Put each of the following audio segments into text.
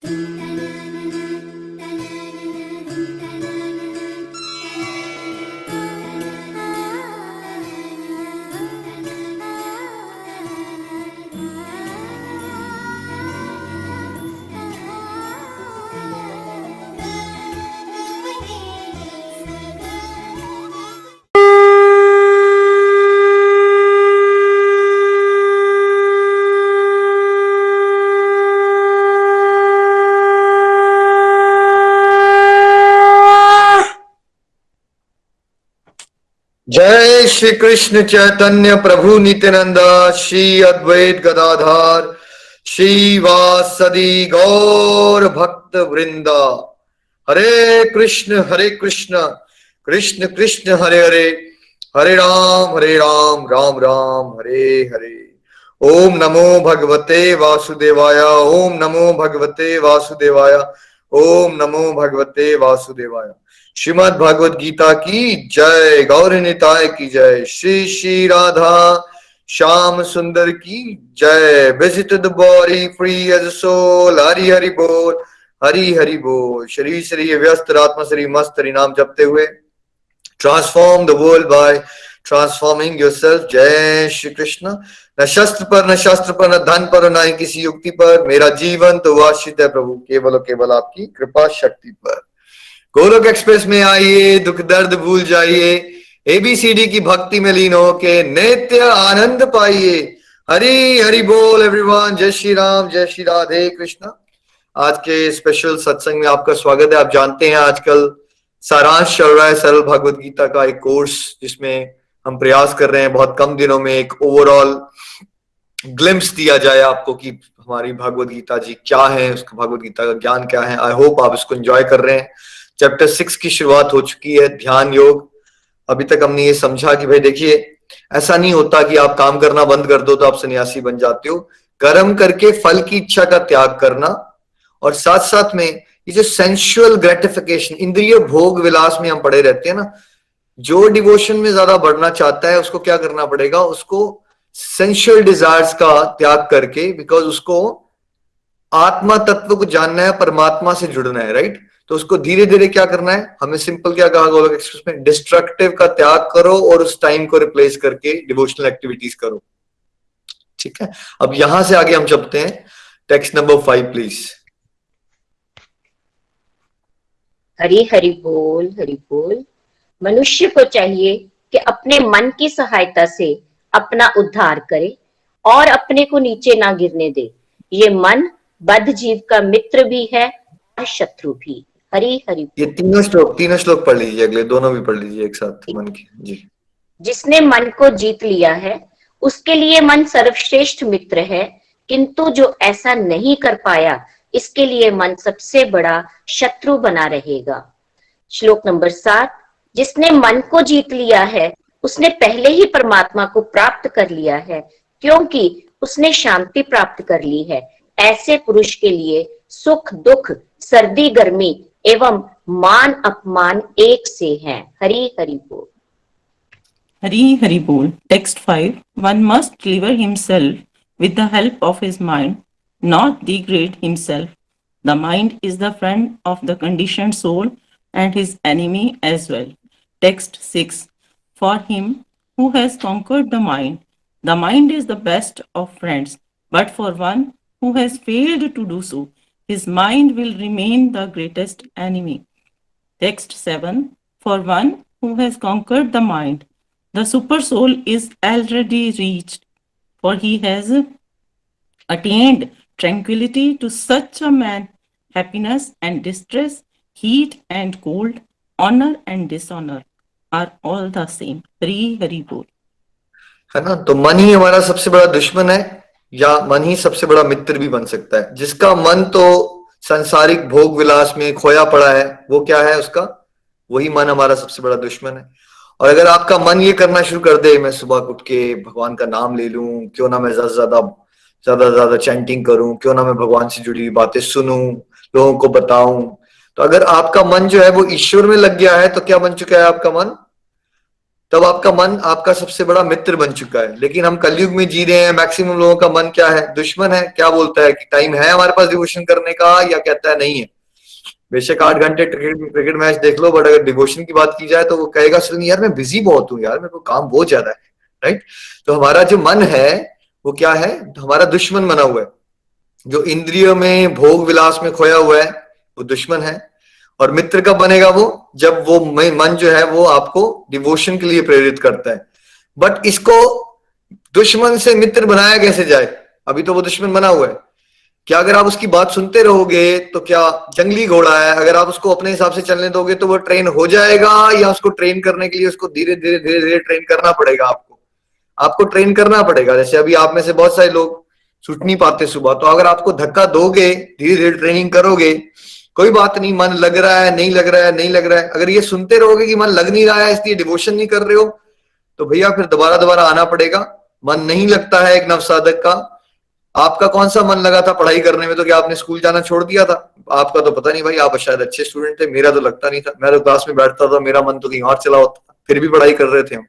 जय श्री कृष्ण चैतन्य प्रभु नित्यानंदा, श्री अद्वैत गदाधर श्रीवासदि गौर भक्त वृंदा। हरे कृष्ण कृष्ण कृष्ण हरे हरे, हरे राम राम राम हरे हरे। ओम नमो भगवते वासुदेवाय, ओम नमो भगवते वासुदेवाय, ओम नमो भगवते वासुदेवाय। श्रीमद् भागवत गीता की जय, गौर निताय की जय, श्री श्री राधा श्याम सुंदर की जय। Visit the body free as soul, Hari Hari बोल, हरि हरि बोल। शरीर शरीर व्यस्त, आत्मा शरीर मस्त, हरि नाम जपते हुए transform the world by transforming yourself. जय श्री कृष्ण। न शस्त्र पर, न शास्त्र पर, न धन पर, न ही किसी युक्ति पर, मेरा जीवन तो आश्रित है प्रभु केवल और केवल आपकी कृपा शक्ति पर। गोलोक एक्सप्रेस में आइए, दुख दर्द भूल जाइए, एबीसीडी की भक्ति में लीन होके नित्य आनंद पाइए। हरि हरि बोल एवरीवन। जय श्री राम, जय श्री राधे कृष्ण। आज के स्पेशल सत्संग में आपका स्वागत है। आप जानते हैं आजकल सारांश चल रहा है सरल भागवत गीता का एक कोर्स, जिसमें हम प्रयास कर रहे हैं बहुत कम दिनों में एक ओवरऑल ग्लिम्स दिया जाए आपको कि हमारी भागवत गीता जी क्या है, उसका भागवत गीता का ज्ञान क्या है। आई होप आप इसको एंजॉय कर रहे हैं। चैप्टर 6 की शुरुआत हो चुकी है, ध्यान योग। अभी तक हमने ये समझा कि भाई देखिए, ऐसा नहीं होता कि आप काम करना बंद कर दो तो आप सन्यासी बन जाते हो। कर्म करके फल की इच्छा का त्याग करना, और साथ साथ में ये जो सेंसुअल ग्रेटिफिकेशन, इंद्रिय भोग विलास में हम पड़े रहते हैं ना, जो डिवोशन में ज्यादा बढ़ना चाहता है उसको क्या करना पड़ेगा, उसको सेंसुअल डिजायर्स का त्याग करके, बिकॉज उसको आत्मा तत्व को जानना है, परमात्मा से जुड़ना है, राइट। तो उसको धीरे धीरे क्या करना है, हमें सिंपल क्या कहा गोलोक एक्सप्रेस में, डिस्ट्रक्टिव का त्याग करो और उस टाइम को रिप्लेस करके डिवोशनल एक्टिविटीज करो। ठीक है, अब यहां से आगे हम चलते हैं। Text number 5 please. Hari Hari बोल, हरि बोल। मनुष्य को चाहिए कि अपने मन की सहायता से अपना उद्धार करे और अपने को नीचे ना गिरने दे। ये मन बद्ध जीव का मित्र भी है और शत्रु भी। हरि हरि बोल। ये तीनों श्लोक पढ़ लीजिए, अगले दोनों भी पढ़ लीजिए एक साथ मन की जी। जिसने मन को जीत लिया है उसके लिए मन सर्वश्रेष्ठ मित्र है, किंतु जो ऐसा नहीं कर पाया इसके लिए मन सबसे बड़ा शत्रु बना रहेगा। श्लोक नंबर 7। जिसने मन को जीत लिया है उसने पहले ही परमात्मा को प्राप्त कर लिया है, क्योंकि उसने शांति प्राप्त कर ली है। ऐसे पुरुष के लिए सुख दुख, सर्दी गर्मी एवं मान अपमान एक से हैं। हरि हरि बोल। Hari Hari Bol. Text 5. One must deliver himself with the help of his mind, not degrade himself. The mind is the friend of the conditioned soul and his enemy as well. Text 6. For him who has conquered the mind is the best of friends. But for one who has failed to do so, his mind will remain the greatest enemy. Text 7. For one who has conquered the mind, the super soul is already reached, for he has attained tranquility. To such a man, happiness and distress, heat and cold, honor and dishonor are all the same. Hari Hari Bol. है ना, तो मन ही हमारा सबसे बड़ा दुश्मन है, या मन ही सबसे बड़ा मित्र भी बन सकता है। जिसका मन तो सांसारिक भोग विलास में खोया पड़ा है, वो क्या है, उसका वही मन हमारा सबसे बड़ा दुश्मन है। और अगर आपका मन ये करना शुरू कर दे, मैं सुबह उठ के भगवान का नाम ले लूं, क्यों ना मैं ज्यादा चैंटिंग करूं, क्यों ना मैं भगवान से जुड़ी हुई बातें सुनूं, लोगों को बताऊं, तो अगर आपका मन जो है वो ईश्वर में लग गया है, तो क्या बन चुका है आपका मन, तब आपका मन आपका सबसे बड़ा मित्र बन चुका है। लेकिन हम कलयुग में जी रहे हैं, मैक्सिमम लोगों का मन क्या है, दुश्मन है। क्या बोलता है कि टाइम है हमारे पास डिवोशन करने का, या कहता है नहीं है। बेशक 8 घंटे क्रिकेट मैच देख लो, बट अगर डिवोशन की बात की जाए तो वो कहेगा चल यार मैं बिजी बहुत हूँ यार, मेरे को काम बहुत ज्यादा है, राइट। तो हमारा जो मन है वो क्या है, हमारा दुश्मन बना हुआ है। जो इंद्रियों में भोग विलास में खोया हुआ है वो दुश्मन है। और मित्र कब बनेगा वो, जब वो मन जो है वो आपको डिवोशन के लिए प्रेरित करता है। बट इसको दुश्मन से मित्र बनाया कैसे जाए, अभी तो वो दुश्मन बना हुआ है। क्या अगर आप उसकी बात सुनते रहोगे तो क्या जंगली घोड़ा है, अगर आप उसको अपने हिसाब से चलने दोगे तो वो ट्रेन हो जाएगा, या उसको ट्रेन करने के लिए उसको धीरे धीरे धीरे धीरे ट्रेन करना पड़ेगा। आपको ट्रेन करना पड़ेगा। जैसे अभी आप में से बहुत सारे लोग छूट नहीं पाते सुबह, तो अगर आपको धक्का दोगे, धीरे धीरे ट्रेनिंग करोगे, कोई बात नहीं, मन लग रहा है नहीं लग रहा है नहीं लग रहा है, अगर ये सुनते रहोगे कि मन लग नहीं रहा है इसलिए डिवोशन नहीं कर रहे हो, तो भैया फिर दोबारा दोबारा आना पड़ेगा। मन नहीं लगता है एक नवसाधक का। आपका कौन सा मन लगा था पढ़ाई करने में, तो क्या आपने स्कूल जाना छोड़ दिया था? आपका तो पता नहीं भाई, आप शायद अच्छे स्टूडेंट थे, मेरा तो लगता नहीं था। मैं तो क्लास में बैठता था, मेरा मन तो कहीं और चला होता था, फिर भी पढ़ाई कर रहे थे हम।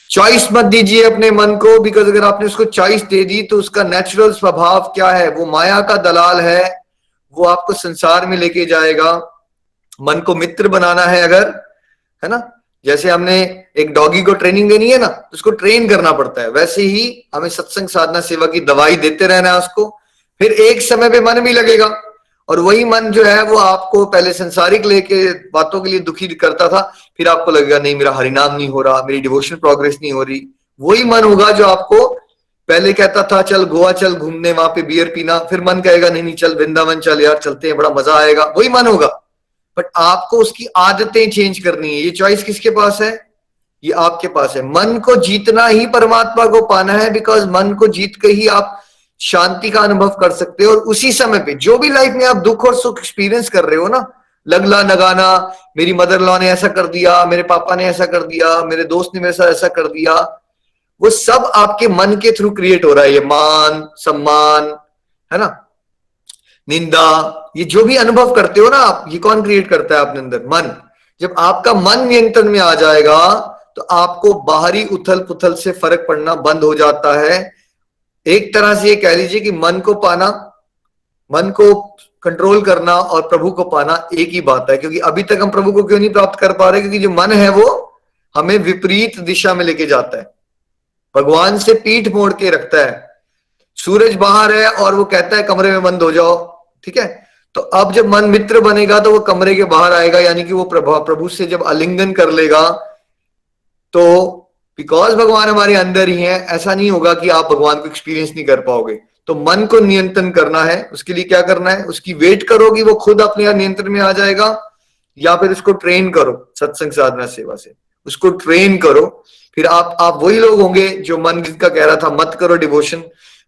चॉइस मत दीजिए अपने मन को, बिकॉज अगर आपने उसको चॉइस दे दी तो उसका नेचुरल स्वभाव क्या है, वो माया का दलाल है, वो आपको संसार में लेके जाएगा। मन को मित्र बनाना है अगर, है ना, जैसे हमने एक डॉगी को ट्रेनिंग देनी है ना, तो उसको ट्रेन करना पड़ता है, वैसे ही हमें सत्संग साधना सेवा की दवाई देते रहना है उसको। फिर एक समय पे मन भी लगेगा, और वही मन जो है वो आपको पहले संसारिक लेके बातों के लिए दुखी करता था, फिर आपको लगेगा नहीं मेरा हरिनाम नहीं हो रहा, मेरी डिवोशन प्रोग्रेस नहीं हो रही। वही मन होगा जो आपको पहले कहता था चल गोवा चल घूमने, वहां पे बियर पीना, फिर मन कहेगा नहीं नहीं चल वृंदावन चल यार, चलते हैं बड़ा मजा आएगा, वही मन होगा। बट आपको उसकी आदतें चेंज करनी है। ये चॉइस किसके पास है, ये आपके पास है। मन को जीतना ही परमात्मा को पाना है, बिकॉज मन को जीत के ही आप शांति का अनुभव कर सकते हो। और उसी समय पे जो भी लाइफ में आप दुख और सुख एक्सपीरियंस कर रहे हो ना, लगला नगाना, मेरी मदर लॉ ने ऐसा कर दिया, मेरे पापा ने ऐसा कर दिया, मेरे दोस्त ने मेरे साथ ऐसा कर दिया, वो सब आपके मन के थ्रू क्रिएट हो रहा है। ये मान सम्मान, है ना, निंदा, ये जो भी अनुभव करते हो ना आप, ये कौन क्रिएट करता है अपने अंदर, मन। जब आपका मन नियंत्रण में आ जाएगा तो आपको बाहरी उथल पुथल से फर्क पड़ना बंद हो जाता है। एक तरह से ये कह लीजिए कि मन को पाना, मन को कंट्रोल करना और प्रभु को पाना एक ही बात है। क्योंकि अभी तक हम प्रभु को क्यों नहीं प्राप्त कर पा रहे, क्योंकि जो मन है वो हमें विपरीत दिशा में लेके जाता है, भगवान से पीठ मोड़ के रखता है। सूरज बाहर है और वो कहता है कमरे में बंद हो जाओ, ठीक है, तो अब जब मन मित्र बनेगा तो वो कमरे के बाहर आएगा, यानी कि वो प्रभु से जब आलिंगन कर लेगा, तो बिकॉज भगवान हमारे अंदर ही है, ऐसा नहीं होगा कि आप भगवान को एक्सपीरियंस नहीं कर पाओगे। तो मन को नियंत्रण करना है, उसके लिए क्या करना है, उसकी वेट करो कि वो खुद अपने यहाँ नियंत्रण में आ जाएगा, या फिर उसको ट्रेन करो सत्संग साधना सेवा से, उसको ट्रेन करो। फिर आप वही लोग होंगे जो मन जिनका कह रहा था मत करो डिवोशन,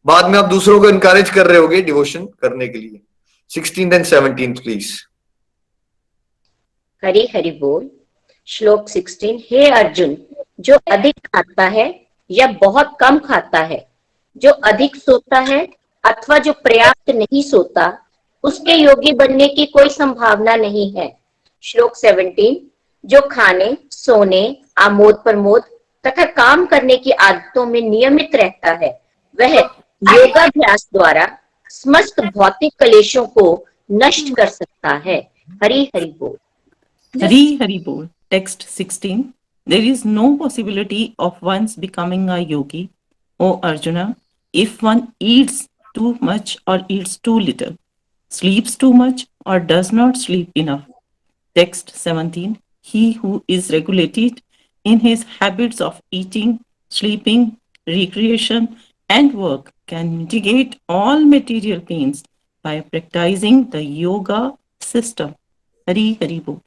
बाद में आप दूसरों को इनकरेज कर रहे होगे डिवोशन करने के लिए। 16th and 17th please. Hari Hari बोल। श्लोक 16। हे अर्जुन, जो अधिक खाता है या बहुत कम खाता है, जो अधिक सोता है अथवा जो पर्याप्त नहीं सोता, उसके योगी बनने की कोई संभावना नहीं है। श्लोक 17। जो खाने, सोने, आमोद प्रमोद तथा काम करने की आदतों में नियमित रहता है, वह योगाभ्यास द्वारा समस्त भौतिक कलेशों को नष्ट कर सकता है। हरि हरि बोल। Hari Hari Bol. Text 16. There is no possibility of one's becoming a yogi, O Arjuna, if one eats too much or eats too little, sleeps too much or does not sleep enough. Text 17. He who is regulated in his habits of eating, sleeping, recreation, and work can mitigate all material pains by practicing the yoga system. Hari Hari Bol.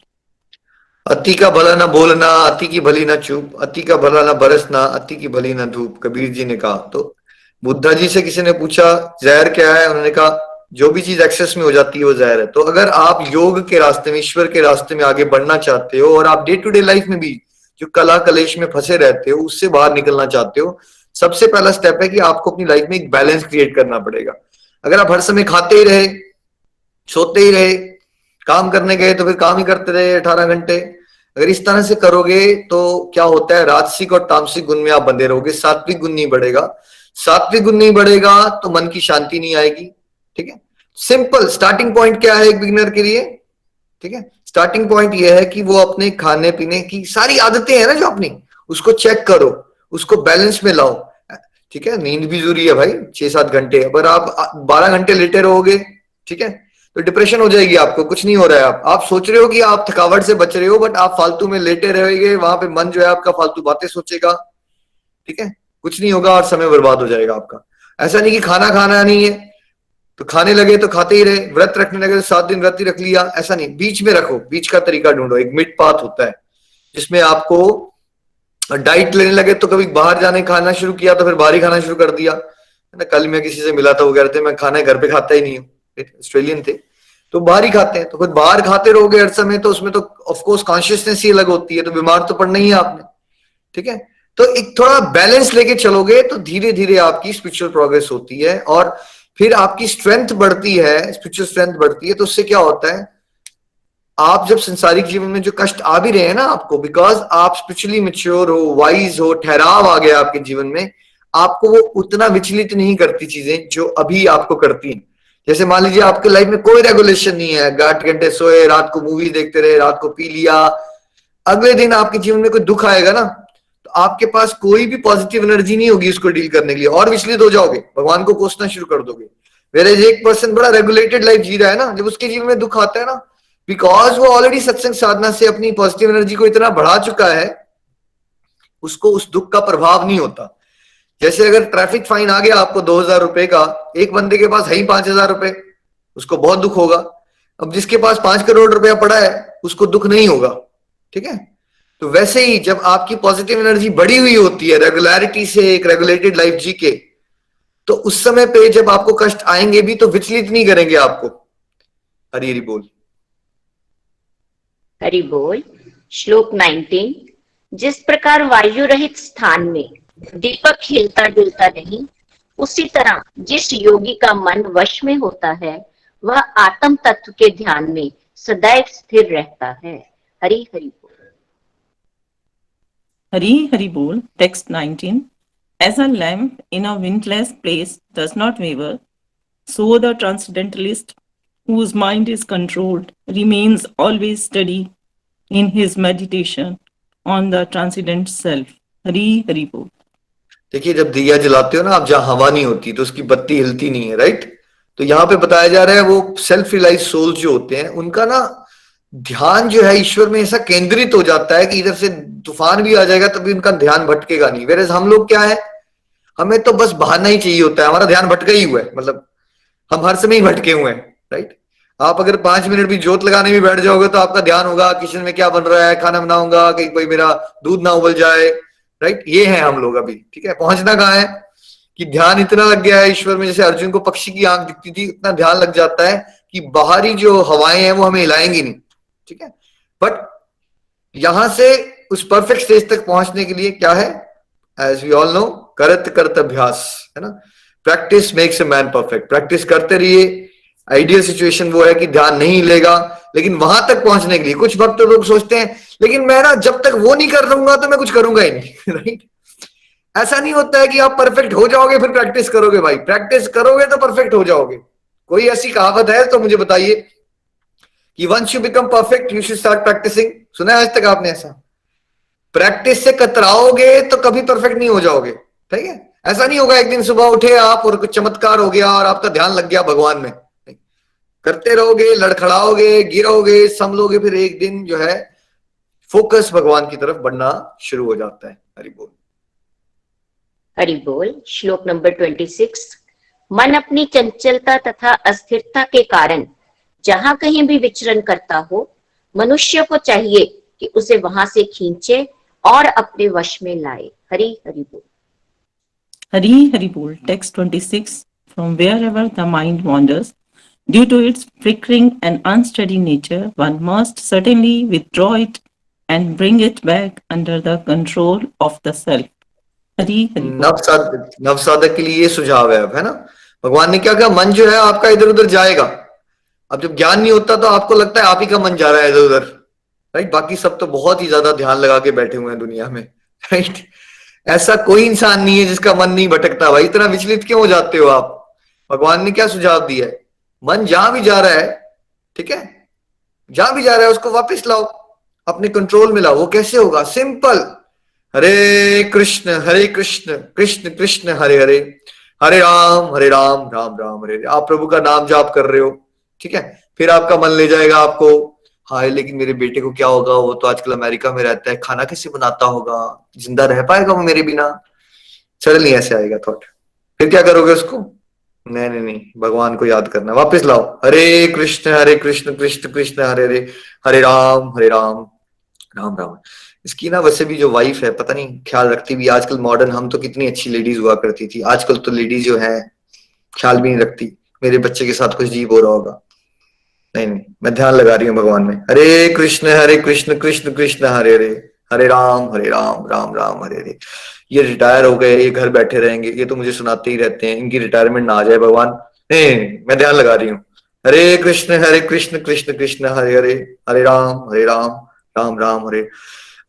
अति का भला ना बोलना, अति की भली ना चूप, अति का भला ना बरसना, अति की भली ना धूप, कबीर जी ने कहा। तो बुद्धा जी से किसी ने पूछा जहर क्या है, उन्होंने कहा जो भी चीज एक्सेस में हो जाती है वो जहर है। तो अगर आप योग के रास्ते में, ईश्वर के रास्ते में आगे बढ़ना चाहते हो, और आप डे टू डे लाइफ में भी जो कला कलेश में फंसे रहते हो उससे बाहर निकलना चाहते हो, सबसे पहला स्टेप है कि आपको अपनी लाइफ में एक बैलेंस क्रिएट करना पड़ेगा। अगर आप हर समय खाते ही रहे, सोते ही रहे, काम करने गए तो फिर काम ही करते रहे 18 घंटे, अगर इस तरह से करोगे तो क्या होता है, राजसिक और तामसिक गुण में आप बंधे रहोगे, सात्विक गुण नहीं बढ़ेगा। सात्विक गुण नहीं बढ़ेगा तो मन की शांति नहीं आएगी। ठीक है, सिंपल स्टार्टिंग पॉइंट क्या है एक बिगिनर के लिए? ठीक है, स्टार्टिंग पॉइंट ये है कि वो अपने खाने पीने की सारी आदतें हैं ना जो अपनी, उसको चेक करो, उसको बैलेंस में लाओ। ठीक है, नींद भी जरूरी है भाई, 6-7 घंटे। अगर आप 12 घंटे लेटे रहोगे, ठीक है, तो डिप्रेशन हो जाएगी आपको, कुछ नहीं हो रहा है। आप सोच रहे हो कि आप थकावट से बच रहे हो, बट आप फालतू में लेटे रहेंगे, वहां पे मन जो है आपका फालतू बातें सोचेगा। ठीक है, कुछ नहीं होगा और समय बर्बाद हो जाएगा आपका। ऐसा नहीं कि खाना खाना नहीं है तो खाने लगे तो खाते ही रहे, व्रत रखने लगे तो 7 दिन व्रत ही रख लिया, ऐसा नहीं। बीच में रखो, बीच का तरीका ढूंढो। एक मिड पाथ होता है जिसमें आपको डाइट लेने लगे तो कभी बाहर जाने खाना शुरू किया तो फिर बाहर ही खाना शुरू कर दिया, है ना। कल मैं किसी से मिला था, वो कह रहे थे मैं खाना घर पे खाता ही नहीं हूँ, ऑस्ट्रेलियन थे, तो बाहर ही खाते हैं। तो फिर बाहर खाते रहोगे हर समय तो उसमें तो ऑफकोर्स कॉन्शियसनेस ही अलग होती है, तो बीमार तो पड़ना ही है आपने। ठीक है, तो एक थोड़ा बैलेंस लेके चलोगे तो धीरे धीरे आपकी स्पिरिचुअल प्रोग्रेस होती है और फिर आपकी स्ट्रेंथ बढ़ती है, स्पिरिचुअल स्ट्रेंथ बढ़ती है। तो उससे क्या होता है, आप जब संसारिक जीवन में जो कष्ट आ भी रहे हैं ना आपको, बिकॉज आप स्पिरिचुअली मैच्योर हो, वाइज हो, ठहराव आ गया आपके जीवन में, आपको वो उतना विचलित नहीं करती चीजें जो अभी आपको करती हैं। जैसे मान लीजिए आपके लाइफ में कोई रेगुलेशन नहीं है, 8 घंटे सोए, रात को मूवी देखते रहे, रात को पी लिया, अगले दिन आपके जीवन में कोई दुख आएगा ना तो आपके पास कोई भी पॉजिटिव एनर्जी नहीं होगी उसको डील करने के लिए, और विचलित हो जाओगे, भगवान को कोसना शुरू कर दोगे। वेयर एक पर्सन बड़ा रेगुलेटेड लाइफ जी रहा है ना, जब उसके जीवन में दुख आता है ना, बिकॉज वो ऑलरेडी सत्संग साधना से अपनी पॉजिटिव एनर्जी को इतना बढ़ा चुका है, उसको उस दुख का प्रभाव नहीं होता। जैसे अगर ट्रैफिक फाइन आ गया आपको 2,000 रुपए का, एक बंदे के पास है ही 5,000 रुपए, उसको बहुत दुख होगा। अब जिसके पास 5 करोड़ रुपया पड़ा है उसको दुख नहीं होगा। ठीक है, तो वैसे ही जब आपकी पॉजिटिव एनर्जी बढ़ी हुई होती है रेगुलरिटी से, एक रेगुलेटेड लाइफ जी के, तो उस समय पे जब आपको कष्ट आएंगे भी तो विचलित नहीं करेंगे आपको। हरी हरी बोल। हरि बोल। श्लोक 19। जिस प्रकार वायु रहित स्थान में दीपक हिलता डुलता नहीं, उसी तरह जिस योगी का मन वश में होता है वह आत्म तत्व के ध्यान में सदैव स्थिर रहता है। हरि हरि बोल। Hari Hari Bol, text 19. As a lamp in a windless place does not waver, so the transcendentalist, whose mind is controlled, remains always steady in his meditation on the transcendent self. Hari Hari Bol. देखिए, जब दिया जलाते हो ना आप, जहां हवा नहीं होती तो उसकी बत्ती हिलती नहीं है, राइट। तो यहाँ पे बताया जा रहा है वो सेल्फ रियलाइज सोल जो होते हैं उनका ना ध्यान जो है ईश्वर में ऐसा केंद्रित हो जाता है कि इधर से तूफान भी आ जाएगा तभी उनका ध्यान भटकेगा नहीं। वेरएज हम लोग क्या है, हमें तो बस बहाना ही चाहिए होता है, हमारा ध्यान भटका ही हुआ है, मतलब हम हर समय ही भटके हुए हैं, राइट। आप अगर 5 मिनट भी जोत लगाने भी बैठ जाओगे तो आपका ध्यान होगा किचन में क्या बन रहा है, खाना बनाऊंगा, कहीं कोई मेरा दूध ना उबल जाए, राइट। ये है हम लोग अभी। ठीक है, पहुंचना कहाँ है कि ध्यान इतना लग गया है ईश्वर में, जैसे अर्जुन को पक्षी की आंख दिखती थी, इतना ध्यान लग जाता है कि बाहरी जो हवाएं हैं वो हमें हिलाएंगी नहीं। ठीक है, बट यहां से उस परफेक्ट स्टेज तक पहुंचने के लिए क्या है, एज वी ऑल नो, करत करत अभ्यास, है ना। Practice makes a man perfect. Practice करते रहिए। आइडियल सिचुएशन वो है कि ध्यान नहीं लेगा, लेकिन वहां तक पहुंचने के लिए कुछ वक्त लोग सोचते हैं लेकिन मैं ना जब तक वो नहीं कर दूंगा तो मैं कुछ करूंगा ही नहीं, राइट। ऐसा नहीं होता है कि आप परफेक्ट हो जाओगे फिर प्रैक्टिस करोगे। भाई प्रैक्टिस करोगे तो परफेक्ट हो जाओगे। कोई ऐसी कहावत है तो मुझे बताइए कि once you become perfect you should start practicing. सुना है आज तक आपने ऐसा? प्रैक्टिस से कतराओगे तो कभी परफेक्ट नहीं हो जाओगे। ठीक है, ऐसा नहीं होगा एक दिन सुबह उठे आप और कुछ चमत्कार हो गया और आपका ध्यान लग गया भगवान में। करते रहोगे, लड़खड़ाओगे, गिरोगे, संभलोगे, फिर एक दिन जो है फोकस भगवान की तरफ बढ़ना शुरू हो जाता है। हरि बोल। हरि बोल। श्लोक नंबर 26। मन अपनी चंचलता तथा अस्थिरता के कारण जहां कहीं भी विचरण करता हो, मनुष्य को चाहिए कि उसे वहां से खींचे और अपने वश में लाए। हरि हरि बोल। Hari Hari Bol, text 26. From wherever the mind wanders, due to its flickering and unsteady nature, one must certainly withdraw it and bring it back under the control of the self. Hari Hari Bol. नवसाधक के लिए ये सुझाव है अब, है ना। भगवान ने क्या कहा, मन जो है आपका इधर उधर जाएगा। अब जब ज्ञान नहीं होता तो आपको लगता है आप ही का मन जा रहा है इधर उधर, राइट। बाकी सब तो बहुत ही ज्यादा ध्यान लगा के बैठे हुए हैं दुनिया में, राइट। ऐसा कोई इंसान नहीं है जिसका मन नहीं भटकता। भाई इतना विचलित क्यों हो जाते हो आप? भगवान ने क्या सुझाव दिया है? मन जहां भी जा रहा है, ठीक है, जहां भी जा रहा है उसको वापस लाओ, अपने कंट्रोल में लाओ। वो कैसे होगा? सिंपल, हरे कृष्ण कृष्ण कृष्ण हरे हरे, हरे राम राम राम हरे हरे। आप प्रभु का नाम जाप कर रहे हो, ठीक है, फिर आपका मन ले जाएगा आपको, हाय लेकिन मेरे बेटे को क्या होगा, वो तो आजकल अमेरिका में रहता है, खाना कैसे बनाता होगा, जिंदा रह पाएगा वो मेरे बिना? सडनली ऐसे आएगा थॉट। फिर क्या करोगे उसको? नहीं नहीं नहीं, भगवान को याद करना, वापस लाओ, हरे कृष्ण कृष्ण कृष्ण हरे हरे, हरे राम राम राम। इसकी ना वैसे भी जो वाइफ है पता नहीं ख्याल रखती भी। आजकल मॉडर्न, हम तो कितनी अच्छी लेडीज हुआ करती थी, आजकल तो लेडीज जो है ख्याल भी नहीं रखती, मेरे बच्चे के साथ कुछ अजीब हो रहा होगा। नहीं नहीं, मैं ध्यान लगा रही हूँ भगवान में। हरे कृष्ण कृष्ण कृष्ण हरे हरे, हरे राम राम राम हरे हरे। ये रिटायर हो गए, ये घर बैठे रहेंगे, ये तो मुझे सुनाते ही रहते हैं, इनकी रिटायरमेंट ना आ जाए भगवान। नहीं, मैं ध्यान लगा रही हूँ। हरे कृष्ण कृष्ण कृष्ण हरे हरे, हरे राम राम राम हरे।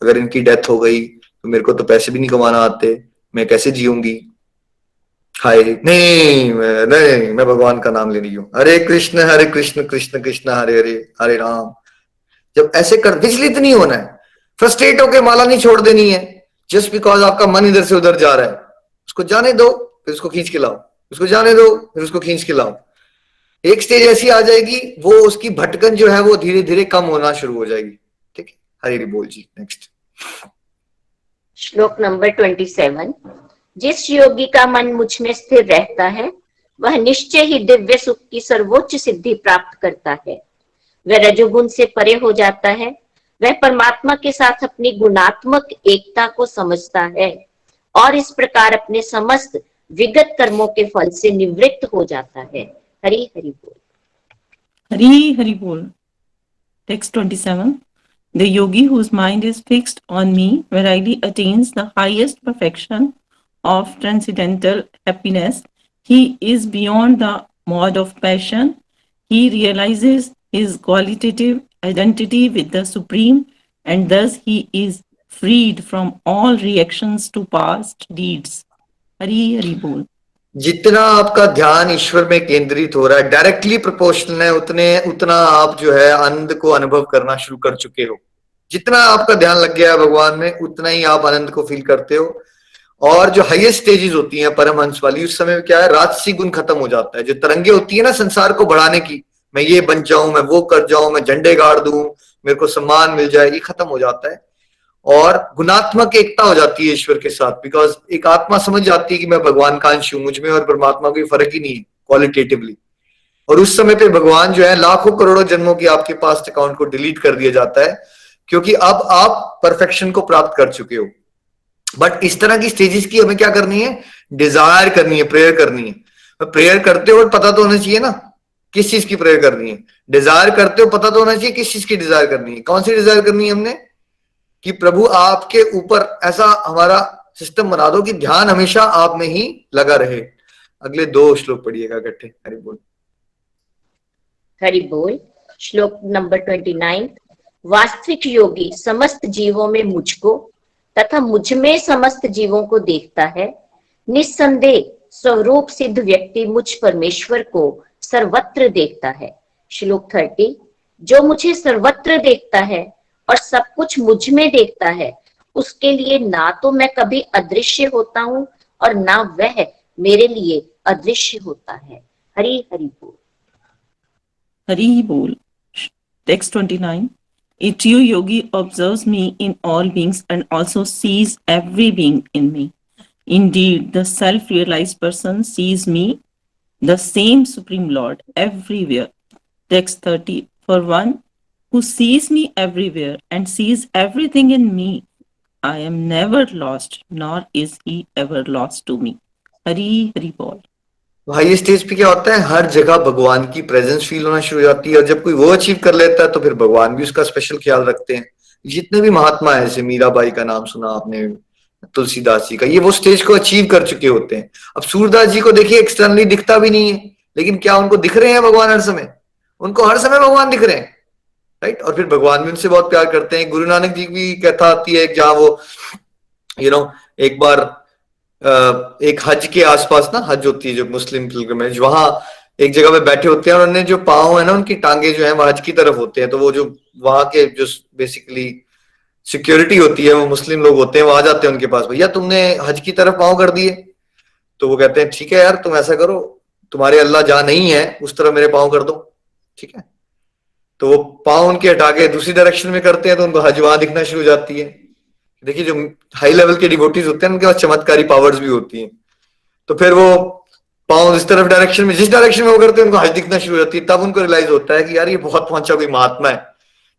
अगर इनकी डेथ हो गई तो मेरे को तो पैसे भी नहीं कमाना आते, मैं कैसे जीऊंगी? हाय नहीं, मैं भगवान का नाम ले रही हूँ। हरे कृष्ण कृष्ण कृष्ण हरे हरे, हरे राम। जब ऐसे कर, विचलित नहीं होना है, फ्रस्ट्रेट होकर माला नहीं छोड़ देनी है जस्ट बिकॉज आपका मन इधर से उधर जा रहा है। उसको जाने दो, फिर उसको खींच के लाओ, उसको जाने दो, फिर उसको खींच के लाओ। एक स्टेज ऐसी आ जाएगी, वो उसकी भटकन जो है वो धीरे धीरे कम होना शुरू हो जाएगी। ठीक है, हरि बोल जी। नेक्स्ट श्लोक नंबर 27। जिस योगी का मन मुझ में स्थिर रहता है वह निश्चय ही दिव्य सुख की सर्वोच्च सिद्धि प्राप्त करता है। वह रजोगुण से परे हो जाता है, वह परमात्मा के साथ अपनी गुणात्मक एकता को समझता है और इस प्रकार अपने समस्त विगत कर्मों के फल से निवृत्त हो जाता है। हरि हरि बोल। Hari Hari Bol. Text 27. The yogi whose mind is fixed on me verily attains the highest perfection of transcendental happiness. He is beyond the mode of passion. He realizes his qualitative identity with the Supreme, and thus he is freed from all reactions to past deeds. Hari Hari Bol. जितना आपका ध्यान ईश्वर में केंद्रित हो रहा है, directly proportional है उतना आप जो है आनंद को अनुभव करना शुरू कर चुके हो। जितना आपका ध्यान लग गया है भगवान में, उतना ही आप आनंद को फील करते हो। और जो हाईएस्ट स्टेजेस होती हैं परमहंस वाली, उस समय क्या है, राजसी गुण खत्म हो जाता है। जो तरंगे होती है ना संसार को बढ़ाने की, मैं ये बन जाऊं, मैं वो कर जाऊं, मैं झंडे गाड़ दूं, मेरे को सम्मान मिल जाए, ये खत्म हो जाता है। और गुणात्मक एकता हो जाती है ईश्वर के साथ, बिकॉज एक आत्मा समझ जाती है कि मैं भगवान का अंश हूं, मुझ में और परमात्मा कोई फर्क ही नहीं है क्वालिटेटिवली। और उस समय पे भगवान जो है लाखों करोड़ों जन्मों की आपके पास्ट अकाउंट को डिलीट कर दिया जाता है, क्योंकि अब आप परफेक्शन को प्राप्त कर चुके हो। बट इस तरह की स्टेजेस की हमें क्या करनी है? डिजायर करनी है, प्रेयर करनी है। प्रेयर करते हो पता तो होना चाहिए ना किस चीज की प्रेयर करनी है। डिजायर करते हो पता तो होना चाहिए किस चीज की डिजायर करनी है। कौन सी डिजायर करनी है हमने? कि प्रभु आपके ऊपर ऐसा हमारा सिस्टम बना दो कि ध्यान हमेशा आप में ही लगा रहे। अगले 2 श्लोक पढ़िएगा इकट्ठे। हरि बोल। हरि बोल। श्लोक नंबर 29। वास्तविक योगी समस्त जीवों में मुझको तथा मुझ में समस्त जीवों को देखता है। निस्संदेह स्वरूप सिद्ध व्यक्ति मुझ परमेश्वर को सर्वत्र देखता है। श्लोक 30। जो मुझे सर्वत्र देखता है और सब कुछ मुझ में देखता है, उसके लिए ना तो मैं कभी अदृश्य होता हूँ और ना वह मेरे लिए अदृश्य होता है। हरि हरि बोल। Hari Bol. Text 29. A true yogi observes me in all beings and also sees every being in me. Indeed, the self-realized person sees me, the same Supreme Lord, everywhere. Text 30. For one who sees me everywhere and sees everything in me, I am never lost, nor is he ever lost to me. Hari Hari Bol. High stage पे क्या होता है, हर जगह भगवान की presence feel होना शुरू हो जाती है। और जब कोई वो अचीव कर लेता है तो फिर भगवान भी उसका स्पेशल ख्याल रखते हैं। जितने भी महात्मा है, जैसे मीराबाई का नाम सुना आपने, तुलसीदास जी का, ये वो स्टेज को अचीव कर चुके होते हैं। अब सूरदास जी को देखिए, एक्सटर्नली दिखता भी नहीं है, लेकिन क्या उनको दिख रहे हैं भगवान हर समय? उनको हर समय भगवान दिख रहे हैं। राइट। और फिर भगवान भी उनसे बहुत प्यार करते हैं। गुरु नानक जी की कथा आती है जहाँ वो एक बार एक हज के आसपास ना, हज होती है जो मुस्लिम पिलग्रिमेज, वहां एक जगह पे बैठे होते हैं और उन्हें जो पाँव है ना, उनकी टांगे जो है वो हज की तरफ होते हैं। तो वो जो वहां के जो बेसिकली सिक्योरिटी होती है, वो मुस्लिम लोग होते हैं, वो आ जाते हैं उनके पास, भैया तुमने हज की तरफ पाँव कर दिए। तो वो कहते हैं ठीक है यार, तुम ऐसा करो, तुम्हारे अल्लाह जहां नहीं है उस तरफ मेरे पाँव कर दो, ठीक है। तो वो पाँव उनके हटा के दूसरी डायरेक्शन में करते हैं, तो उनको हज वहां दिखना शुरू हो जाती है। देखिए जो हाई लेवल के डिवोटीज होते हैं उनके पास चमत्कारी पावर्स भी होती हैं। तो फिर वो पाँव इस तरफ डायरेक्शन में, जिस डायरेक्शन में वो करते हैं, उनको हज दिखना शुरू हो जाती है। तब उनको रियलाइज होता है कि यार ये बहुत पहुंचा कोई महात्मा है,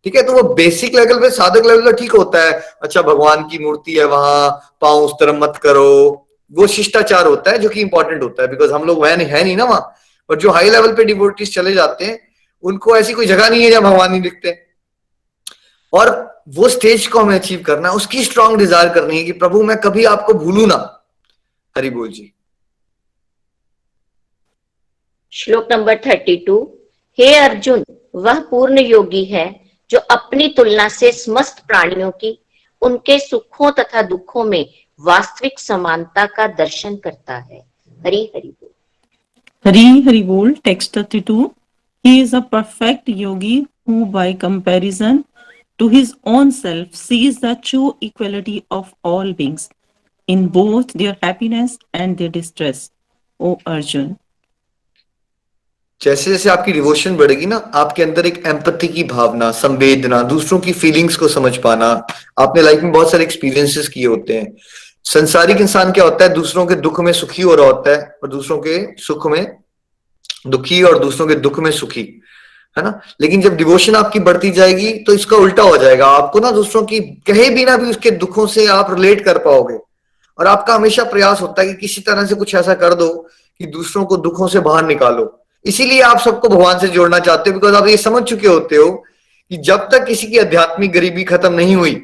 ठीक है। तो वो बेसिक लेवल पे, साधक लेवल पे ठीक होता है, अच्छा भगवान की मूर्ति है वहां, पाँव उस तरफ मत करो, वो शिष्टाचार होता है जो कि इंपॉर्टेंट होता है, बिकॉज हम लोग वह है नहीं ना वहां। पर जो हाई लेवल पे डिवोटीज चले जाते हैं, उनको ऐसी कोई जगह नहीं है जहां भगवान नहीं दिखते। और वो स्टेज को हमें अचीव करना है, उसकी स्ट्रांग डिजायर करनी है कि प्रभु मैं कभी आपको भूलू ना। हरि बोल जी। श्लोक नंबर 32। हे अर्जुन, वह पूर्ण योगी है जो अपनी तुलना से समस्त प्राणियों की उनके सुखों तथा दुखों में वास्तविक समानता का दर्शन करता है। हरि हरि बोल। Hari Hari Bol, text 32. He is a perfect yogi who, by comparison to his own self, sees the true equality of all beings in both their happiness and their distress. O Arjun. जैसे जैसे आपकी devotion बढ़ेगी ना, आपके अंदर एक empathy की भावना, संवेदना, दूसरों की फीलिंग्स को समझ पाना। आपने लाइफ में बहुत सारे एक्सपीरियंसेस किए होते हैं। संसारिक इंसान क्या होता है, दूसरों के दुख में सुखी हो रहा होता है और दूसरों के सुख में दुखी, और दूसरों के दुख में सुखी, है ना। लेकिन जब डिवोशन आपकी बढ़ती जाएगी तो इसका उल्टा हो जाएगा। आपको ना दूसरों की कहे बिना भी उसके दुखों से आप रिलेट कर पाओगे, और आपका हमेशा प्रयास होता है कि किसी तरह से कुछ ऐसा कर दो कि दूसरों को दुखों से बाहर निकालो। इसीलिए आप सबको भगवान से जोड़ना चाहते हो, बिकॉज आप ये समझ चुके होते हो कि जब तक किसी की आध्यात्मिक गरीबी खत्म नहीं हुई,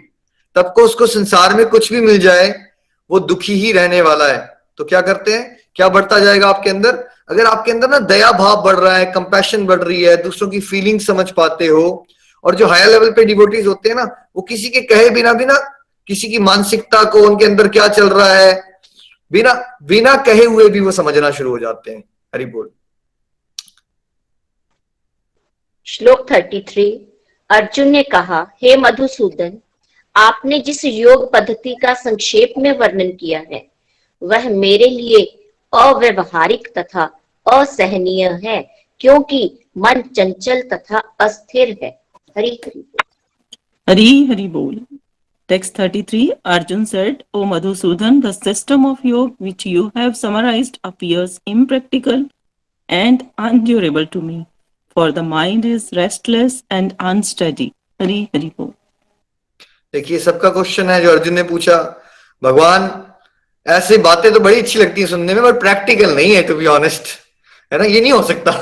तब को उसको संसार में कुछ भी मिल जाए वो दुखी ही रहने वाला है। तो क्या करते हैं, क्या बढ़ता जाएगा आपके अंदर? अगर आपके अंदर ना दया भाव बढ़ रहा है, कंपैशन बढ़ रही है, दूसरों की फीलिंग समझ पाते हो, और जो हायर लेवल पे डिवोटीज होते हैं ना, वो किसी के कहे बिना भी ना किसी की मानसिकता को, उनके अंदर क्या चल रहा है, बिना बिना कहे हुए भी वो समझना शुरू हो जाते हैं। हरि बोल। श्लोक 33। अर्जुन ने कहा, हे मधुसूदन, आपने जिस योग पद्धति का संक्षेप में वर्णन किया है वह मेरे लिए अव्यवहारिक तथा असहनीय है, क्योंकि मन चंचल तथा अस्थिर है। हरि हरि बोल। Hari Hari Bol. Text 33. Arjun said, O Madhusudan, the system of yoga which you have summarized appears impractical and unendurable to me, for the mind is restless and unsteady. Hari Hari Bol. देखिए सबका question है जो अर्जुन ने पूछा, भगवान ऐसी बातें तो बड़ी अच्छी लगती है सुनने में, पर प्रैक्टिकल नहीं है, टू बी ऑनेस्ट, है ना। ये नहीं हो सकता।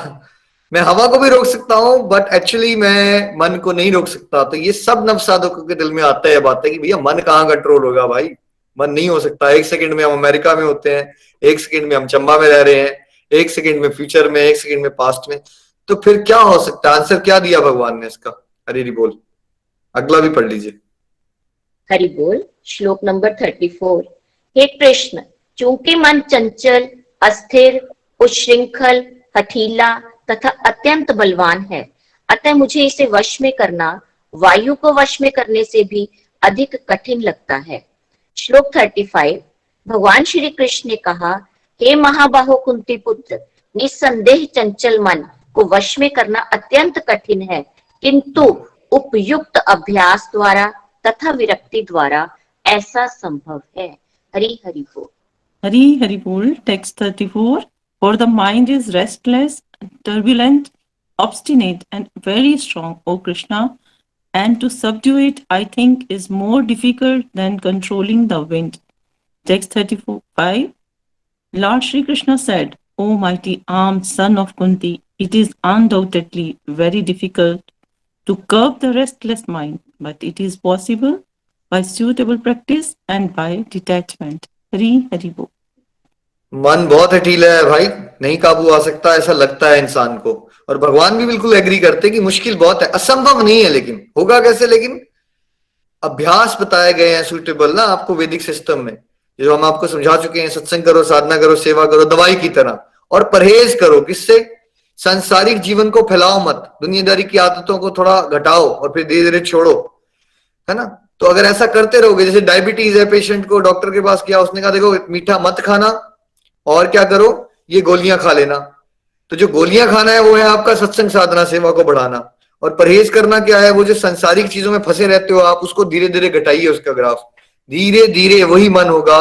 मैं हवा को भी रोक सकता हूँ, बट एक्चुअली मैं मन को नहीं रोक सकता। तो ये सब नव साधकों के दिल में आता है बात है कि भैया मन कहाँ कंट्रोल होगा भाई, मन नहीं हो सकता। एक सेकंड में हम अमेरिका में होते हैं, एक सेकंड में हम चंबा में रह रहे हैं, एक सेकंड में फ्यूचर में, एक सेकंड में पास्ट में। तो फिर क्या हो सकता है? आंसर क्या दिया भगवान ने इसका? हरि बोल। अगला भी पढ़ लीजिए। हरि बोल। श्लोक नंबर 34। हे कृष्ण, चूंकि मन चंचल, अस्थिर, उच्छृंखल, हठीला तथा अत्यंत बलवान है, अतः मुझे इसे वश में करना वायु को वश में करने से भी अधिक कठिन लगता है। श्लोक 35। भगवान श्री कृष्ण ने कहा, हे महाबाहो कुंती पुत्र, निस्संदेह चंचल मन को वश में करना अत्यंत कठिन है, किंतु उपयुक्त अभ्यास द्वारा तथा विरक्ति द्वारा ऐसा संभव है। हरि हरि बोल। Hari Hari Bol. Text 34. For the mind is restless, turbulent, obstinate, and very strong, O Krishna, and to subdue it, I think, is more difficult than controlling the wind. Text 35. Lord Shri Krishna said, O mighty armed son of Kunti, it is undoubtedly very difficult to curb the restless mind, but it is possible by suitable practice and by detachment. Hari Hari Bol. मन बहुत हठीला है भाई, नहीं काबू आ सकता ऐसा लगता है इंसान को। और भगवान भी बिल्कुल एग्री करते कि मुश्किल बहुत है, असंभव नहीं है, लेकिन होगा कैसे? लेकिन अभ्यास बताए गए हैं सूटेबल ना आपको वैदिक सिस्टम में, जो हम आपको समझा चुके हैं। सत्संग करो, साधना करो, सेवा करो दवाई की तरह, और परहेज करो। किससे? सांसारिक जीवन को फैलाओ मत, दुनियादारी की आदतों को थोड़ा घटाओ और फिर धीरे धीरे छोड़ो, है ना। तो अगर ऐसा करते रहोगे, जैसे डायबिटीज है, पेशेंट को डॉक्टर के पास किया, उसने कहा देखो मीठा मत खाना, और क्या करो, ये गोलियां खा लेना। तो जो गोलियां खाना है वो है आपका सत्संग साधना सेवा को बढ़ाना, और परहेज करना क्या है? वो जो संसारिक चीजों में फंसे रहते हो आप, उसको धीरे धीरे घटाइए उसका ग्राफ। धीरे धीरे वही मन होगा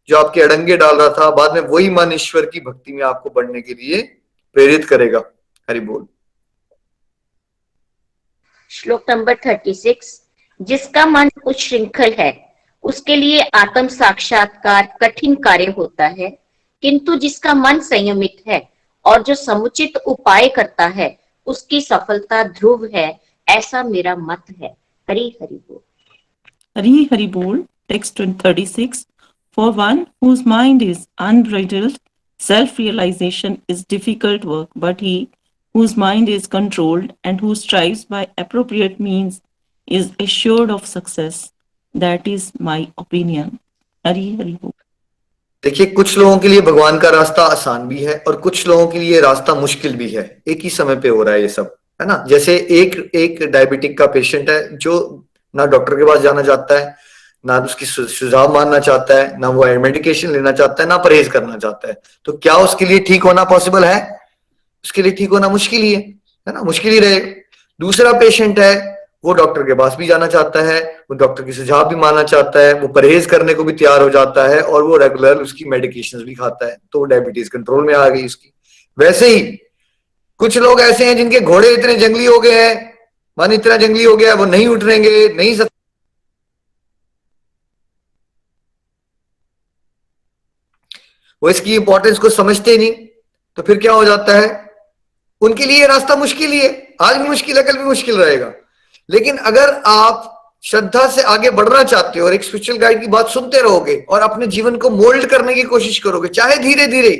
जो आपके अड़ंगे डाल रहा था, बाद में वही मन ईश्वर की भक्ति में आपको बढ़ने के लिए प्रेरित करेगा। हरि बोल। श्लोक नंबर 36। जिसका मन उच्छृंखल है उसके लिए आत्म साक्षात्कार कठिन कार्य होता है, किंतु जिसका मन संयमित है और जो समुचित उपाय करता है उसकी सफलता ध्रुव है, ऐसा मेरा मत है। हरि हरि बोल। Hari Hari Bol, text 36. For one whose mind is unbridled, self-realization is difficult work, but he whose mind is controlled and who strives by appropriate means is assured of success. That is my opinion. Hari Hari Bol. देखिए, कुछ लोगों के लिए भगवान का रास्ता आसान भी है और कुछ लोगों के लिए रास्ता मुश्किल भी है। एक ही समय पे हो रहा है ये सब, है ना। जैसे एक एक डायबिटिक का पेशेंट है जो ना डॉक्टर के पास जाना चाहता है, ना उसकी सुझाव मानना चाहता है, ना वो मेडिकेशन लेना चाहता है, ना परहेज करना चाहता है। तो क्या उसके लिए ठीक होना पॉसिबल है? उसके लिए ठीक होना मुश्किल ही है ना, मुश्किल ही रहेगा। दूसरा पेशेंट है, वो डॉक्टर के पास भी जाना चाहता है, वो डॉक्टर की सुझाव भी मानना चाहता है, वो परहेज करने को भी तैयार हो जाता है, और वो रेगुलर उसकी मेडिकेशंस भी खाता है, तो डायबिटीज कंट्रोल में आ गई उसकी। वैसे ही कुछ लोग ऐसे हैं जिनके घोड़े इतने जंगली हो गए हैं, मन इतना जंगली हो गया है, वो नहीं उठेंगे, नहीं वो इसकी इंपॉर्टेंस को समझते नहीं। तो फिर क्या हो जाता है? उनके लिए रास्ता मुश्किल ही है, आज भी मुश्किल है, कल भी मुश्किल रहेगा। लेकिन अगर आप श्रद्धा से आगे बढ़ना चाहते हो और एक स्पिरिचुअल गाइड की बात सुनते रहोगे और अपने जीवन को मोल्ड करने की कोशिश करोगे, चाहे धीरे धीरे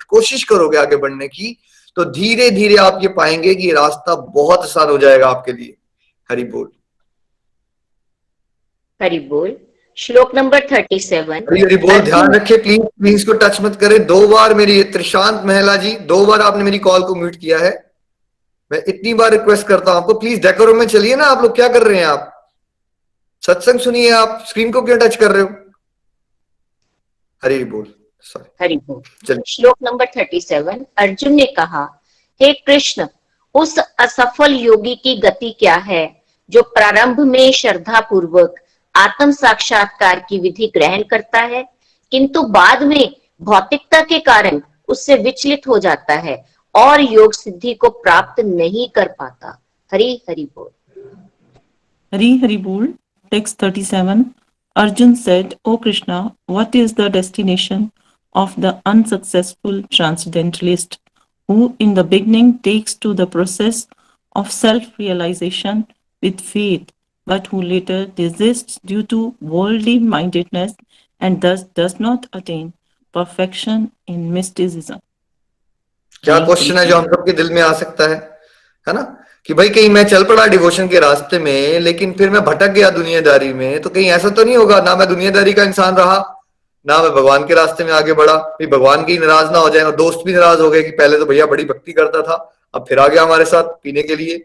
कोशिश करोगे आगे बढ़ने की, तो धीरे धीरे आप ये पाएंगे कि रास्ता बहुत आसान हो जाएगा आपके लिए। हरि बोल। हरि बोल। श्लोक नंबर 37। हरि बोल। ध्यान रखे, प्लीज प्लीज को टच मत करें। 2 बार मेरी त्रिशांत महिला जी, 2 बार आपने मेरी कॉल को म्यूट किया है। मैं इतनी बार रिक्वेस्ट करता हूं आपको, प्लीज डेकोरम में चलिए ना। आप लोग क्या कर रहे हैं? आप सत्संग सुनिए, आप स्क्रीन को क्यों टच कर रहे हो? हरि बोल। सॉरी, हरि बोल। चलिए। श्लोक नंबर 37। अर्जुन ने कहा, हे कृष्ण, उस असफल योगी की गति क्या है जो प्रारंभ में श्रद्धा पूर्वक आत्म साक्षात्कार की विधि ग्रहण करता है, किंतु बाद में भौतिकता के कारण उससे विचलित हो जाता है और योग सिद्धि को प्राप्त नहीं कर पाता। हरि हरि बोल। Hari Hari Bol, text 37. Arjun said, O Krishna, what is the destination of the unsuccessful transcendentalist who in the beginning takes to the process of self-realization with faith, but who later desists due to worldly mindedness and thus does not attain perfection in mysticism? क्या question है जो हम सबके दिल में आ सकता है ना, कि भाई कहीं मैं चल पड़ा डिवोशन के रास्ते में, लेकिन फिर मैं भटक गया दुनियादारी में, तो कहीं ऐसा तो नहीं होगा ना मैं दुनियादारी का इंसान रहा, ना मैं भगवान के रास्ते में आगे बढ़ा, फिर भगवान की नाराज ना हो जाए और दोस्त भी नाराज हो गए कि पहले तो भैया बड़ी भक्ति करता था, अब फिर आ गया हमारे साथ पीने के लिए,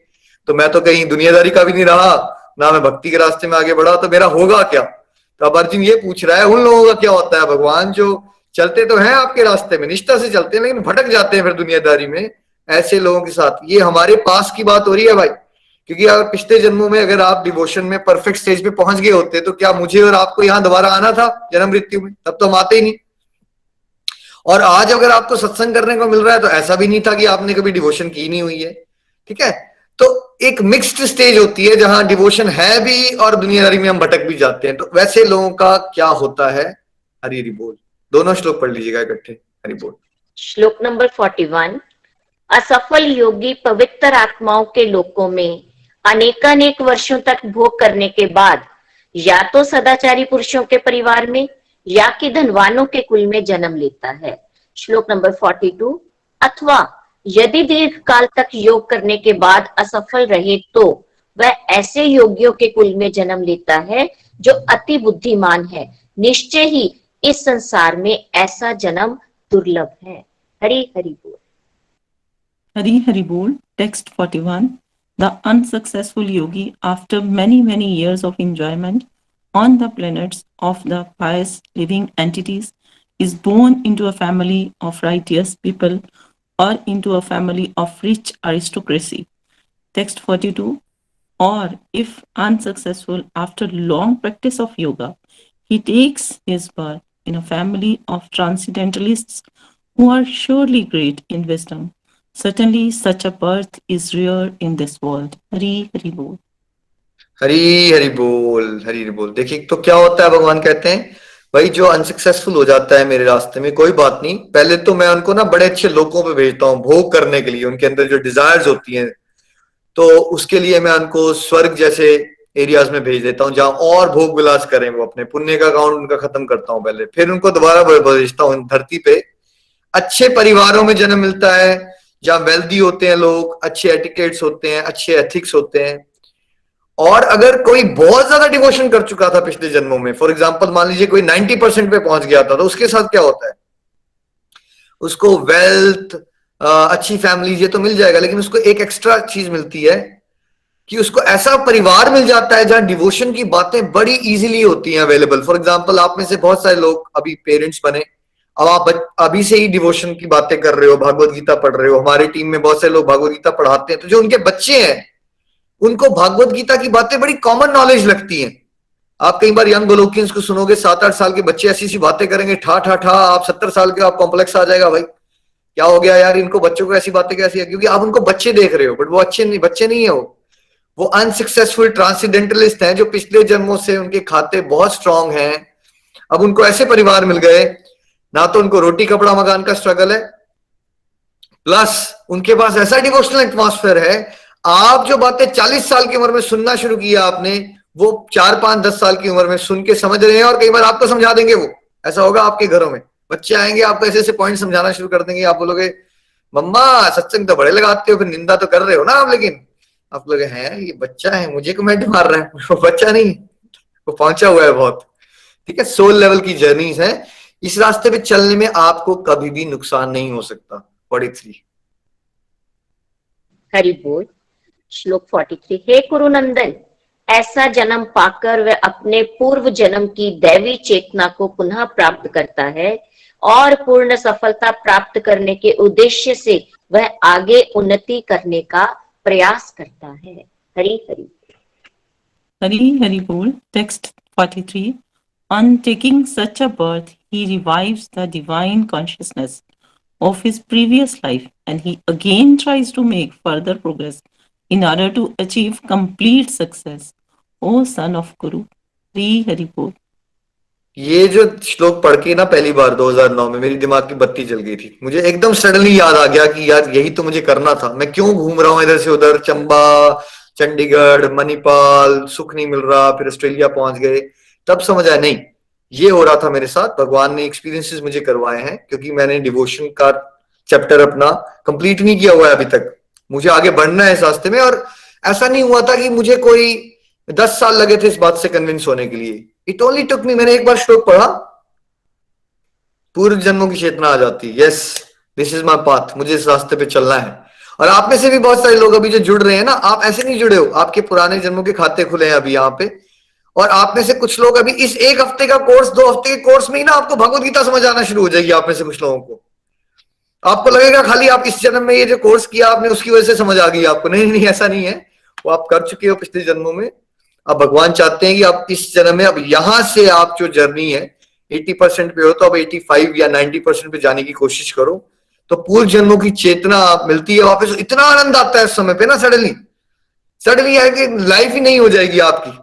तो मैं तो कहीं दुनियादारी का भी नहीं रहा, ना मैं भक्ति के रास्ते में आगे बढ़ा, तो मेरा होगा क्या? तो अब अर्जुन ये पूछ रहा है उन लोगों का क्या होता है भगवान, जो चलते तो हैं आपके रास्ते में, निष्ठा से चलते हैं, लेकिन भटक जाते हैं फिर दुनियादारी में। ऐसे लोगों के साथ ये हमारे पास की बात हो रही है भाई, क्योंकि अगर पिछले जन्मों में अगर आप डिवोशन में परफेक्ट स्टेज पे पहुंच गए होते, तो क्या मुझे और आपको यहाँ दोबारा आना था जन्म मृत्यु में? तब तो हम आते ही नहीं। और आज अगर आपको सत्संग करने को मिल रहा है, तो ऐसा भी नहीं था कि आपने कभी डिवोशन की नहीं हुई है, ठीक है। तो एक मिक्स्ड स्टेज होती है जहां डिवोशन है भी और दुनियादारी में हम भटक भी जाते हैं। तो वैसे लोगों का क्या होता है? हरि हरि बोल। दोनों श्लोक पढ़ लीजिएगा इकट्ठे। हरि बोल। श्लोक नंबर 41। असफल योगी पवित्र आत्माओं के लोकों में अनेकानेक वर्षों तक भोग करने के बाद या तो सदाचारी पुरुषों के परिवार में या कि धनवानों के कुल में जन्म लेता है। श्लोक नंबर 42। अथवा यदि दीर्घ काल तक योग करने के बाद असफल रहे तो वह ऐसे योगियों के कुल में जन्म लेता है जो अति बुद्धिमान है। निश्चय ही इस संसार में ऐसा जन्म दुर्लभ है। हरि हरि बोल। Hari Hari Bol, text 41. The unsuccessful yogi, after many years of enjoyment on the planets of the pious living entities, is born into a family of righteous people or into a family of rich aristocracy. Text 42. Or if unsuccessful after long practice of yoga, he takes his birth in a family of transcendentalists who are surely great in wisdom. Certainly such a birth is rare in this world. Hari Hari Bol. हरी हरी बोल, हरी हरी बोल। देखिए तो क्या होता है, भगवान कहते हैं भाई जो अनसक्सेसफुल हो जाता है मेरे रास्ते में, कोई बात नहीं, पहले तो मैं उनको ना बड़े अच्छे लोगों पे भेजता हूँ भोग करने के लिए, उनके अंदर जो डिजायर्स होती हैं, तो उसके लिए मैं उनको स्वर्ग जैसे एरियाज में भेज देता हूँ जहां और भोग विलास करें, वो अपने पुण्य का अकाउंट उनका खत्म करता हूँ पहले, फिर उनको दोबारा भेजता हूँ धरती पे। अच्छे परिवारों में जन्म मिलता है जहां वेल्दी होते हैं लोग, अच्छे एटिकेट्स होते हैं, अच्छे एथिक्स होते हैं। और अगर कोई बहुत ज्यादा डिवोशन कर चुका था पिछले जन्मों में, फॉर एग्जांपल मान लीजिए कोई 90% पे पहुंच गया था, तो उसके साथ क्या होता है, उसको वेल्थ, अच्छी फैमिली ये तो मिल जाएगा, लेकिन उसको एक एक्स्ट्रा चीज मिलती है कि उसको ऐसा परिवार मिल जाता है जहां डिवोशन की बातें बड़ी इजीली होती हैं अवेलेबल। फॉर एग्जांपल आप में से बहुत सारे लोग अभी पेरेंट्स बने, अब आप अभी से ही डिवोशन की बातें कर रहे हो, भागवत गीता पढ़ रहे हो, हमारी टीम में बहुत सारे लोग भागवत गीता पढ़ाते हैं, तो जो उनके बच्चे हैं उनको भागवत गीता की बातें बड़ी कॉमन नॉलेज लगती हैं। आप कई बार यंग गोलोकियंस को सुनोगे, 7-8 साल के बच्चे ऐसी सी बातें करेंगे, ठा ठा ठा, आप 70 साल के, आप कॉम्प्लेक्स आ जाएगा भाई क्या हो गया यार, इनको बच्चों को ऐसी बातें कैसी है, क्योंकि आप उनको बच्चे देख रहे हो, बट वो अच्छे नहीं, बच्चे नहीं है, वो अनसक्सेसफुल ट्रांसेंडेंटलिस्ट हैं जो पिछले जन्मों से उनके खाते बहुत स्ट्रांग हैं। अब उनको ऐसे परिवार मिल गए, ना तो उनको रोटी कपड़ा मकान का स्ट्रगल है, प्लस उनके पास ऐसा डिवोशनल एटमॉस्फेयर है, आप जो बातें 40 साल की उम्र में सुनना शुरू किया आपने, वो 4-5-10 साल की उम्र में सुन के समझ रहे हैं, और कई बार आपको समझा देंगे। वो ऐसा होगा आपके घरों में, बच्चे आएंगे आपको ऐसे ऐसे पॉइंट समझाना शुरू कर देंगे, आप बोलोगे मम्मा सत्संग तो बड़े लगाते हो, फिर निंदा तो कर रहे हो ना आप, लेकिन आप लोग हैं ये बच्चा है, मुझे कमेंट मार रहा है, वो बच्चा नहीं, वो पहुंचा हुआ है बहुत। ठीक है, सोल लेवल की जर्नीज है, इस रास्ते पे चलने में आपको कभी भी नुकसान नहीं हो सकता। 43। हरि बोल। श्लोक 43। हे कुरुनंदन, ऐसा जन्म पाकर वह अपने पूर्व जन्म की दैवी चेतना को पुनः प्राप्त करता है और पूर्ण सफलता प्राप्त करने के उद्देश्य से वह आगे उन्नति करने का प्रयास करता है। Hari Hari. Hari Hari Bol, text 43. On taking such a birth, he revives the divine consciousness of his previous life and he again tries to make further progress in order to achieve complete success. O son of Guru, Hari Hari Bol. ये जो श्लोक पढ़ के ना पहली बार 2009 में मेरी दिमाग की बत्ती जल गई थी, मुझे एकदम सडनली याद आ गया कि यार यही तो मुझे करना था, मैं क्यों घूम रहा हूँ इधर से उधर, चंबा, चंडीगढ़, मणिपाल, सुख नहीं मिल रहा, फिर ऑस्ट्रेलिया पहुंच गए, तब समझ आया नहीं ये हो रहा था मेरे साथ, भगवान ने एक्सपीरियंसेस मुझे करवाए हैं, क्योंकि मैंने डिवोशन का चैप्टर अपना कंप्लीट नहीं किया हुआ है अभी तक, मुझे आगे बढ़ना है इस रास्ते में। और ऐसा नहीं हुआ था कि मुझे कोई 10 साल लगे थे इस बात से कन्विंस होने के लिए, इट ओनली टुक मी, मैंने एक बार श्लोक पढ़ा, पूर्व जन्मों की चेतना आ जाती, yes this is my path, मुझे इस रास्ते पे चलना है। और आप में से भी बहुत सारे लोग अभी जो जुड़ रहे हैं ना, आप ऐसे नहीं जुड़े हो, आपके पुराने जन्मों के खाते खुले हैं अभी यहाँ पे, और आप में से कुछ लोग अभी इस 1 हफ्ते का कोर्स, 2 हफ्ते के कोर्स में ही ना आपको भगवत गीता समझ आना शुरू हो जाएगी। आप में से कुछ लोगों को आपको लगेगा खाली आप इस जन्म में ये जो कोर्स किया आपने उसकी वजह से समझ आ गई आपको, नहीं नहीं ऐसा नहीं है, वो आप कर चुके हो पिछले जन्मों में। अब भगवान चाहते हैं कि आप इस जन्म में, अब यहां से आप जो जर्नी है 80% पे हो, तो अब 85 या 90% पे जाने की कोशिश करो, तो पूर्व जन्मों की चेतना मिलती है वापस, इतना आनंद आता है उस समय पे ना, सडनली लाइफ ही नहीं हो जाएगी आपकी।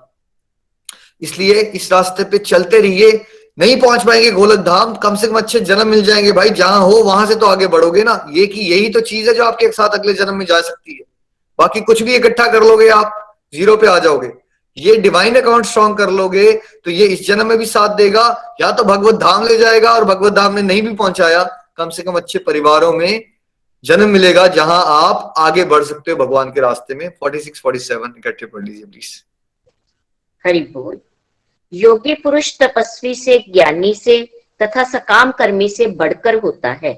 इसलिए इस रास्ते पे चलते रहिए, नहीं पहुंच पाएंगे गोलक धाम, कम से कम अच्छे जन्म मिल जाएंगे भाई, जहां हो वहां से तो आगे बढ़ोगे ना, ये कि यही तो चीज है जो आपके साथ अगले जन्म में जा सकती है, बाकी कुछ भी इकट्ठा कर लोगे आप जीरो पे आ जाओगे। ये डिवाइन अकाउंट स्ट्रॉन्ग कर लोगे तो ये इस जन्म में भी साथ देगा, या तो भगवत धाम ले जाएगा, और भगवत धाम में नहीं भी पहुंचाया कम से कम अच्छे परिवारों में जन्म मिलेगा, जहां आप आगे बढ़ सकते हो भगवान के रास्ते में। 46 47 इकट्ठे पढ़ लीजिए प्लीज। हरि बोल। योगी पुरुष तपस्वी से, ज्ञानी से तथा सकाम कर्मी से बढ़कर होता है।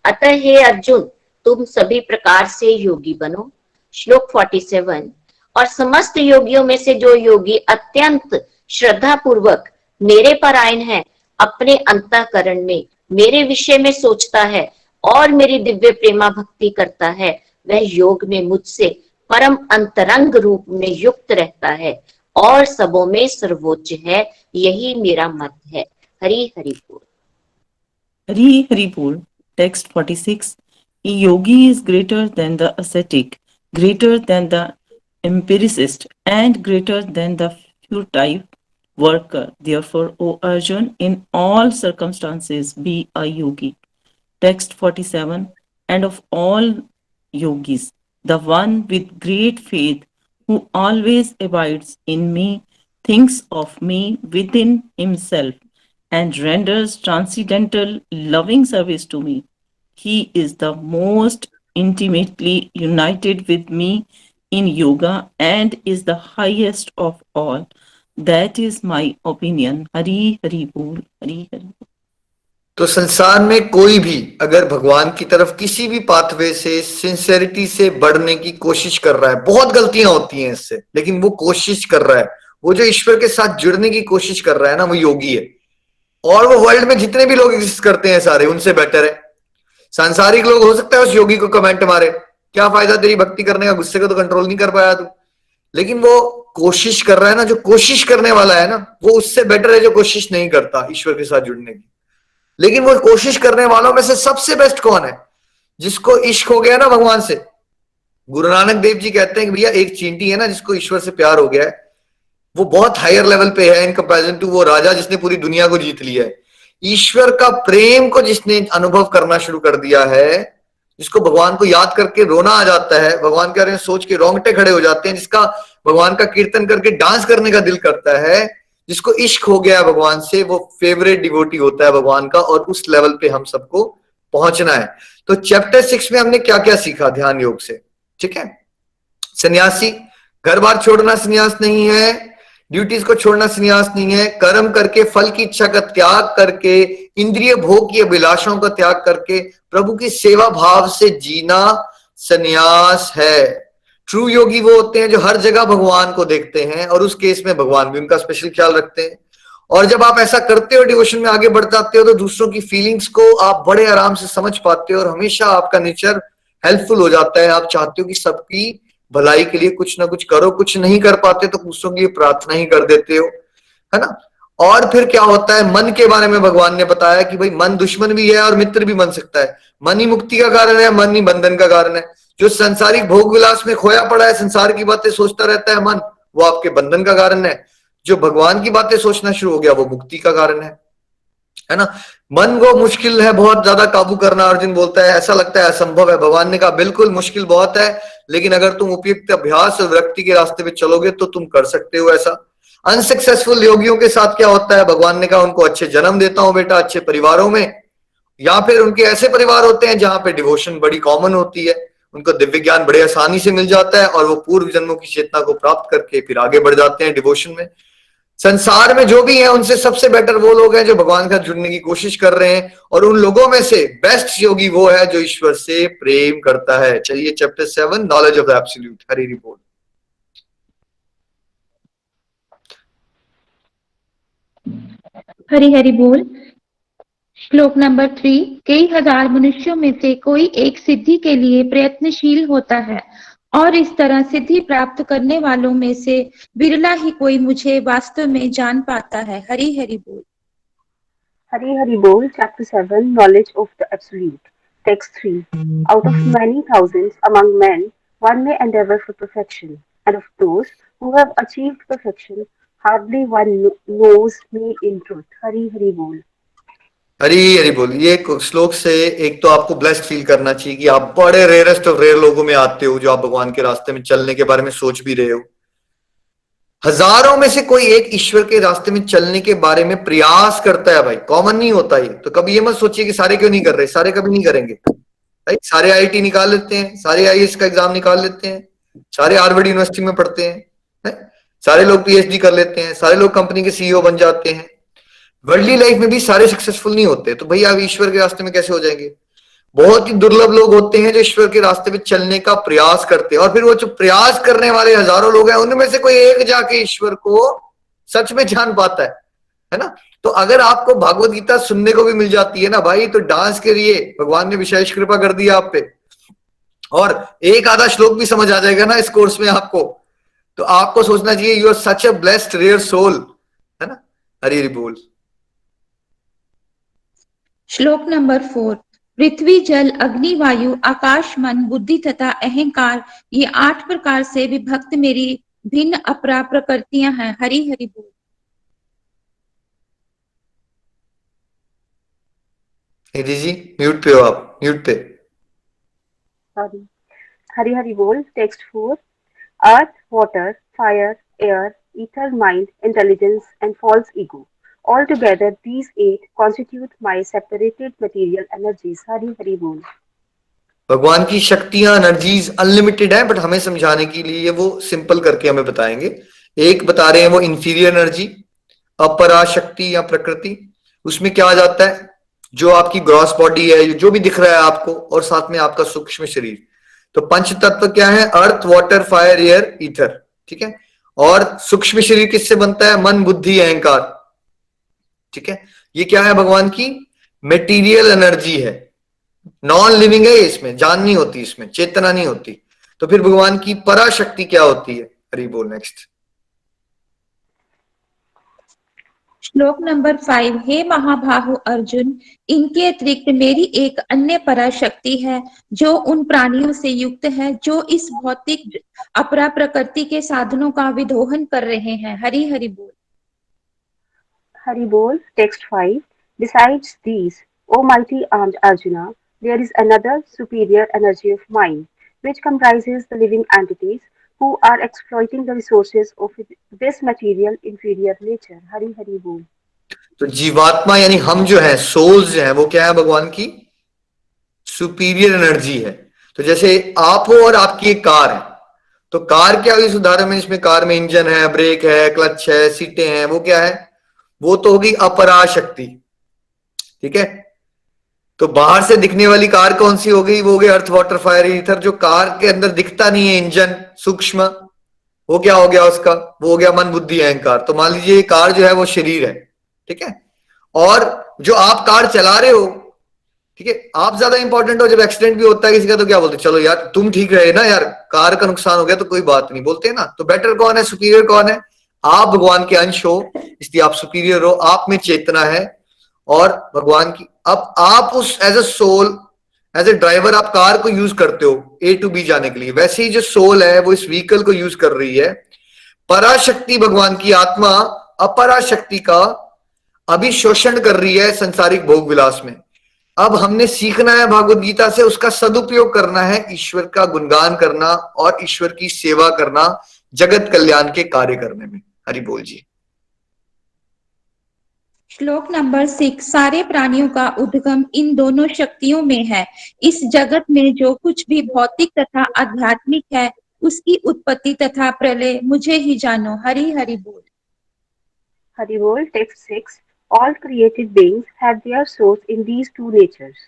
अतः हे अर्जुन, तुम सभी प्रकार से योगी बनो। श्लोक 47। और समस्त योगियों में से जो योगी अत्यंत श्रद्धा पूर्वक मेरे परायण है, अपने अंतःकरण में मेरे विषय में सोचता है और मेरी दिव्य प्रेमा भक्ति करता है, वह योग में मुझसे परम अंतरंग रूप में युक्त रहता है और सबों में सर्वोच्च है। यही मेरा मत है। हरि हरि बोल। Hari Hari Bol. Text 46. A yogi is greater than the ascetic, greater than the empiricist, and greater than the futile worker. Therefore, O Arjun, in all circumstances be a yogi. Text 47. And of all yogis, the one with great faith, who always abides in me, thinks of me within himself, and renders transcendental loving service to me. He is the most intimately united with me in yoga and is the highest of all. That is my opinion. Hari Hari Bol, Hari Hari Bol. तो संसार में कोई भी अगर भगवान की तरफ किसी भी पाथवे से सिंसेरिटी से बढ़ने की कोशिश कर रहा है, बहुत गलतियां होती हैं इससे, लेकिन वो कोशिश कर रहा है, वो जो ईश्वर के साथ जुड़ने की कोशिश कर रहा है ना, वो योगी है। और वो वर्ल्ड में जितने भी लोग एग्जिस्ट करते हैं सारे, उनसे बेटर है। सांसारिक लोग हो सकता है उस योगी को कमेंट मारे, क्या फायदा तेरी भक्ति करने का, गुस्से को तो कंट्रोल नहीं कर पाया तू। लेकिन वो कोशिश कर रहा है ना, जो कोशिश करने वाला है ना, वो उससे बेटर है जो कोशिश नहीं करता ईश्वर के साथ जुड़ने की। लेकिन वो कोशिश करने वालों में से सबसे बेस्ट कौन है? जिसको इश्क हो गया ना भगवान से। गुरु नानक देव जी कहते हैं कि भैया एक चींटी है ना, जिसको ईश्वर से प्यार हो गया है, वो बहुत हायर लेवल पे है इन कंपैरिजन टू वो राजा जिसने पूरी दुनिया को जीत लिया है। ईश्वर का प्रेम को जिसने अनुभव करना शुरू कर दिया है, जिसको भगवान को याद करके रोना आ जाता है, भगवान के बारे में सोच के रोंगटे खड़े हो जाते हैं, जिसका भगवान का कीर्तन करके डांस करने का दिल करता है, जिसको इश्क हो गया है भगवान से, वो फेवरेट डिवोटी होता है भगवान का। और उस लेवल पे हम सबको पहुंचना है। तो चैप्टर 6 में हमने क्या क्या सीखा ध्यान योग से? ठीक है, सन्यासी, घर बार छोड़ना सन्यास नहीं है, ड्यूटीज को छोड़ना सन्यास नहीं है, कर्म करके फल की इच्छा का त्याग करके, इंद्रिय भोग की अभिलाषाओं का त्याग करके प्रभु की सेवा भाव से जीना सन्यास है। ट्रू योगी वो होते हैं जो हर जगह भगवान को देखते हैं और उस केस में भगवान भी उनका स्पेशल ख्याल रखते हैं। और जब आप ऐसा करते हो, डिवोशन में आगे बढ़ जाते हो, तो दूसरों की फीलिंग्स को आप बड़े आराम से समझ पाते हो और हमेशा आपका नेचर हेल्पफुल हो जाता है। आप चाहते हो कि सबकी भलाई के लिए कुछ ना कुछ करो, कुछ नहीं कर पाते तो दूसरों के लिए प्रार्थना ही कर देते हो, है ना। और फिर क्या होता है, मन के बारे में भगवान ने बताया कि भाई मन दुश्मन भी है और मित्र भी बन सकता है। मन ही मुक्ति का कारण है, मन ही बंधन का कारण है। जो संसारिक भोग विलास में खोया पड़ा है, संसार की बातें सोचता रहता है मन, वो आपके बंधन का कारण है। जो भगवान की बातें सोचना शुरू हो गया, वो मुक्ति का कारण है ना। मन को मुश्किल है बहुत ज्यादा काबू करना, अर्जुन बोलता है, ऐसा लगता है असंभव है। भगवान ने कहा बिल्कुल मुश्किल बहुत है, लेकिन अगर तुम उपयुक्त अभ्यास और विरक्ति के रास्ते पे चलोगे तो तुम कर सकते हो ऐसा। अनसक्सेसफुल योगियों के साथ क्या होता है, भगवान ने कहा उनको अच्छे जन्म देता हूं बेटा, अच्छे परिवारों में, या फिर उनके ऐसे परिवार होते हैं जहां पे डिवोशन बड़ी कॉमन होती है, उनको दिव्य ज्ञान बड़े आसानी से मिल जाता है और वो पूर्व जन्मों की चेतना को प्राप्त करके फिर आगे बढ़ जाते हैं डिवोशन में। संसार में जो भी है उनसे सबसे बेटर वो लोग हैं जो भगवान के साथ जुड़ने की कोशिश कर रहे हैं, और उन लोगों में से बेस्ट योगी वो है जो ईश्वर से प्रेम करता है। चलिए chapter 7 knowledge of the absolute, Hari report. Hari Hari बोल। श्लोक नंबर 3। कई हजार मनुष्यों में से कोई एक सिद्धि के लिए प्रयत्नशील होता है, और इस तरह सिद्धि प्राप्त करने वालों में से बिरला ही कोई मुझे वास्तव में जान पाता है। हरि हरि बोल। Hari Hari Bol, Chapter 7, Knowledge of the Absolute. Text 3. Out of many thousands among men, one may endeavor for perfection, and of those who have achieved perfection, hardly one knows me in truth. Hari Hari Bol. हरी हरी बोल। ये श्लोक से एक तो आपको blessed feel करना चाहिए कि आप बड़े रेयरेस्ट ऑफ रेयर लोगों में आते हो जो आप भगवान के रास्ते में चलने के बारे में सोच भी रहे हो। हजारों में से कोई एक ईश्वर के रास्ते में चलने के बारे में प्रयास करता है भाई, कॉमन नहीं होता ये। तो कभी ये मत सोचिए कि सारे क्यों नहीं कर रहे, सारे कभी नहीं करेंगे भाई। सारे आईआईटी निकाल लेते हैं, सारे आईएएस का एग्जाम निकाल लेते हैं, सारे हार्वर्ड यूनिवर्सिटी में पढ़ते हैं, है? सारे लोग पीएचडी कर लेते हैं, सारे लोग कंपनी के सीईओ बन जाते हैं। वर्ल्डली लाइफ में भी सारे सक्सेसफुल नहीं होते, तो भैया आप ईश्वर के रास्ते में कैसे हो जाएंगे? बहुत ही दुर्लभ लोग होते हैं जो ईश्वर के रास्ते पे चलने का प्रयास करते हैं, और फिर वो जो प्रयास करने वाले हजारों लोग हैं उनमें से कोई एक जाके ईश्वर को सच में जान पाता है ना? तो अगर आपको भागवत गीता सुनने को भी मिल जाती है ना भाई, तो डांस के लिए भगवान ने विशेष कृपा कर दी आप पे, और एक आधा श्लोक भी समझ आ जाएगा ना इस कोर्स में आपको, तो आपको सोचना चाहिए you are such a blessed rare soul, है ना? हरि हरि बोल। श्लोक नंबर 4। पृथ्वी, जल, अग्नि, वायु, आकाश, मन, बुद्धि तथा अहंकार, ये 8 प्रकार से विभक्त मेरी भिन्न अपरा प्रकृतियां हैं। हरि हरि बोल। निधि जी म्यूट पे हो आप, म्यूट पे। Sorry. Hari Hari Bol, text 4. Earth, water, fire, air, ether, mind, intelligence, and false ego. Altogether, these 8 constitute my separated material energies. Hari Hari Bol. भगवान की शक्तियां, एनर्जीज अनलिमिटेड है, बट हमें समझाने के लिए वो सिंपल करके हमें बताएंगे। एक बता रहे हैं वो इंफीरियर एनर्जी, अपरा शक्ति या प्रकृति। उसमें क्या आ जाता है? जो आपकी ग्रॉस बॉडी है, जो भी दिख रहा है आपको, और साथ में आपका सूक्ष्म शरीर। तो पंच तत्व क्या है? Earth, water, fire, air, ether. ठीक है। और सूक्ष्म शरीर किससे बनता है? मन, बुद्धि, अहंकार। ठीक है। ये क्या है? भगवान की मेटीरियल एनर्जी है, नॉन लिविंग है, इसमें जान नहीं होती, इसमें चेतना नहीं होती। तो फिर भगवान की पराशक्ति क्या होती है? हरि बोल। नेक्स्ट श्लोक नंबर 5। हे महाबाहु अर्जुन, इनके अतिरिक्त मेरी एक अन्य पराशक्ति है जो उन प्राणियों से युक्त है जो इस भौतिक अपरा प्रकृति के साधनों का विदोहन कर रहे हैं। हरि हरि बोल। Hari Bol, text 5. Besides these, O mighty armed Arjuna, there is another superior energy of mine, which comprises the living entities who are exploiting the resources of this material inferior nature. Hari Hari Bol. तो जीवात्मा यानी हम जो है, souls जो है, वो क्या है? भगवान की सुपीरियर एनर्जी है। तो जैसे आप हो और आपकी एक कार है, तो कार क्या हुई? इस उदाहरण में इसमें कार में इंजन है, ब्रेक है, क्लच है, सीटें हैं, वो क्या है? वो तो होगी अपराशक्ति। ठीक है। तो बाहर से दिखने वाली कार कौन सी हो गई? वो हो गई अर्थ, वाटर, फायर, ईथर। जो कार के अंदर दिखता नहीं है, इंजन सूक्ष्म, वो क्या हो गया उसका? वो हो गया मन, बुद्धि, अहंकार। तो मान लीजिए ये कार जो है वो शरीर है। ठीक है। और जो आप कार चला रहे हो, ठीक है, आप ज्यादा इंपॉर्टेंट हो। जब एक्सीडेंट भी होता है किसी का, तो क्या बोलते? चलो यार तुम ठीक रहे ना यार, कार का नुकसान हो गया तो कोई बात नहीं, बोलते हैं ना। तो बेटर कौन है? सुपीरियर कौन है? आप भगवान के अंश हो, इसलिए आप सुपीरियर हो, आप में चेतना है। और भगवान की, अब आप उस as a soul, as a driver आप कार को यूज करते हो ए टू बी जाने के लिए, वैसे ही जो सोल है वो इस व्हीकल को यूज कर रही है। पराशक्ति भगवान की आत्मा अपराशक्ति का अभिशोषण कर रही है संसारिक भोग विलास में। अब हमने सीखना है भागवत गीता से, उसका सदुपयोग करना है, ईश्वर का गुणगान करना और ईश्वर की सेवा करना, जगत कल्याण के कार्य करने में। हरि बोल जी। श्लोक नंबर 6। सारे प्राणियों का उद्गम इन दोनों शक्तियों में है। इस जगत में जो कुछ भी भौतिक तथा आध्यात्मिक है, उसकी उत्पत्ति तथा प्रलय मुझे ही जानो। हरि हरि बोल। Hari Bol, text 6. All created beings have their source in these two natures,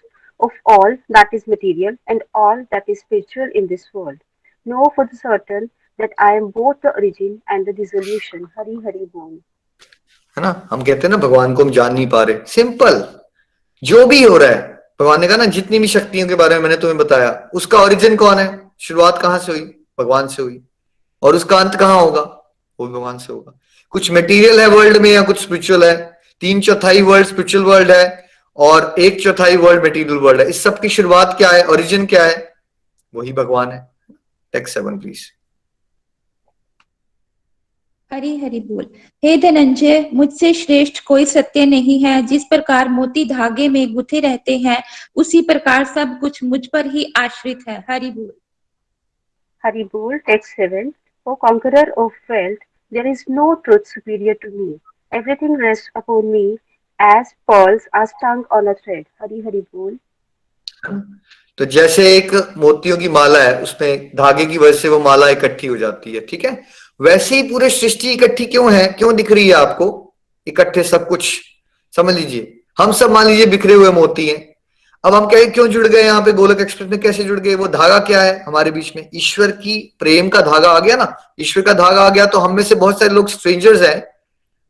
of all that is material and all that is spiritual in this world. Know for the certain that I am both the origin and the dissolution. Hari Hari Bol. है ना? हम कहते हैं ना भगवान को हम जान नहीं पा रहे। सिंपल, जो भी हो रहा है, भगवान ने कहा ना जितनी भी शक्तियों के बारे में मैंने तुम्हें बताया, उसका ओरिजिन कौन है? शुरुआत कहां से हुई? भगवान से हुई। और उसका अंत कहां होगा? वो भी भगवान से होगा। कुछ मटेरियल है वर्ल्ड में या कुछ स्पिरिचुअल है। 3/4 वर्ल्ड स्पिरिचुअल वर्ल्ड है और 1/4 वर्ल्ड मटेरियल वर्ल्ड है। इस सब की शुरुआत क्या है? ओरिजिन क्या है? वही भगवान है। Text 7 please. हरि हरि बोल। हे धनंजय, मुझसे श्रेष्ठ कोई सत्य नहीं है। जिस प्रकार मोती धागे में गुथे रहते हैं, उसी प्रकार सब कुछ मुझ पर ही आश्रित है। हरि बोल। Hari Bol, text 7. O conqueror of wealth, There is no truth superior to me. Everything rests upon me as pearls are strung on a thread. Hari Hari Bol. तो जैसे एक मोतियों की माला है, उसमें धागे की वजह से वो माला इकट्ठी हो जाती है, ठीक है, वैसे ही पूरे सृष्टि इकट्ठी क्यों है, क्यों दिख रही है आपको इकट्ठे सब कुछ? समझ लीजिए, हम सब मान लीजिए बिखरे हुए मोती हैं। अब हम कहें क्यों जुड़ गए यहाँ पे गोलक एक्सप्रेस में, कैसे जुड़ गए? वो धागा क्या है हमारे बीच में? ईश्वर की प्रेम का धागा आ गया ना, ईश्वर का धागा आ गया। तो हम में से बहुत सारे लोग स्ट्रेंजर्स हैं,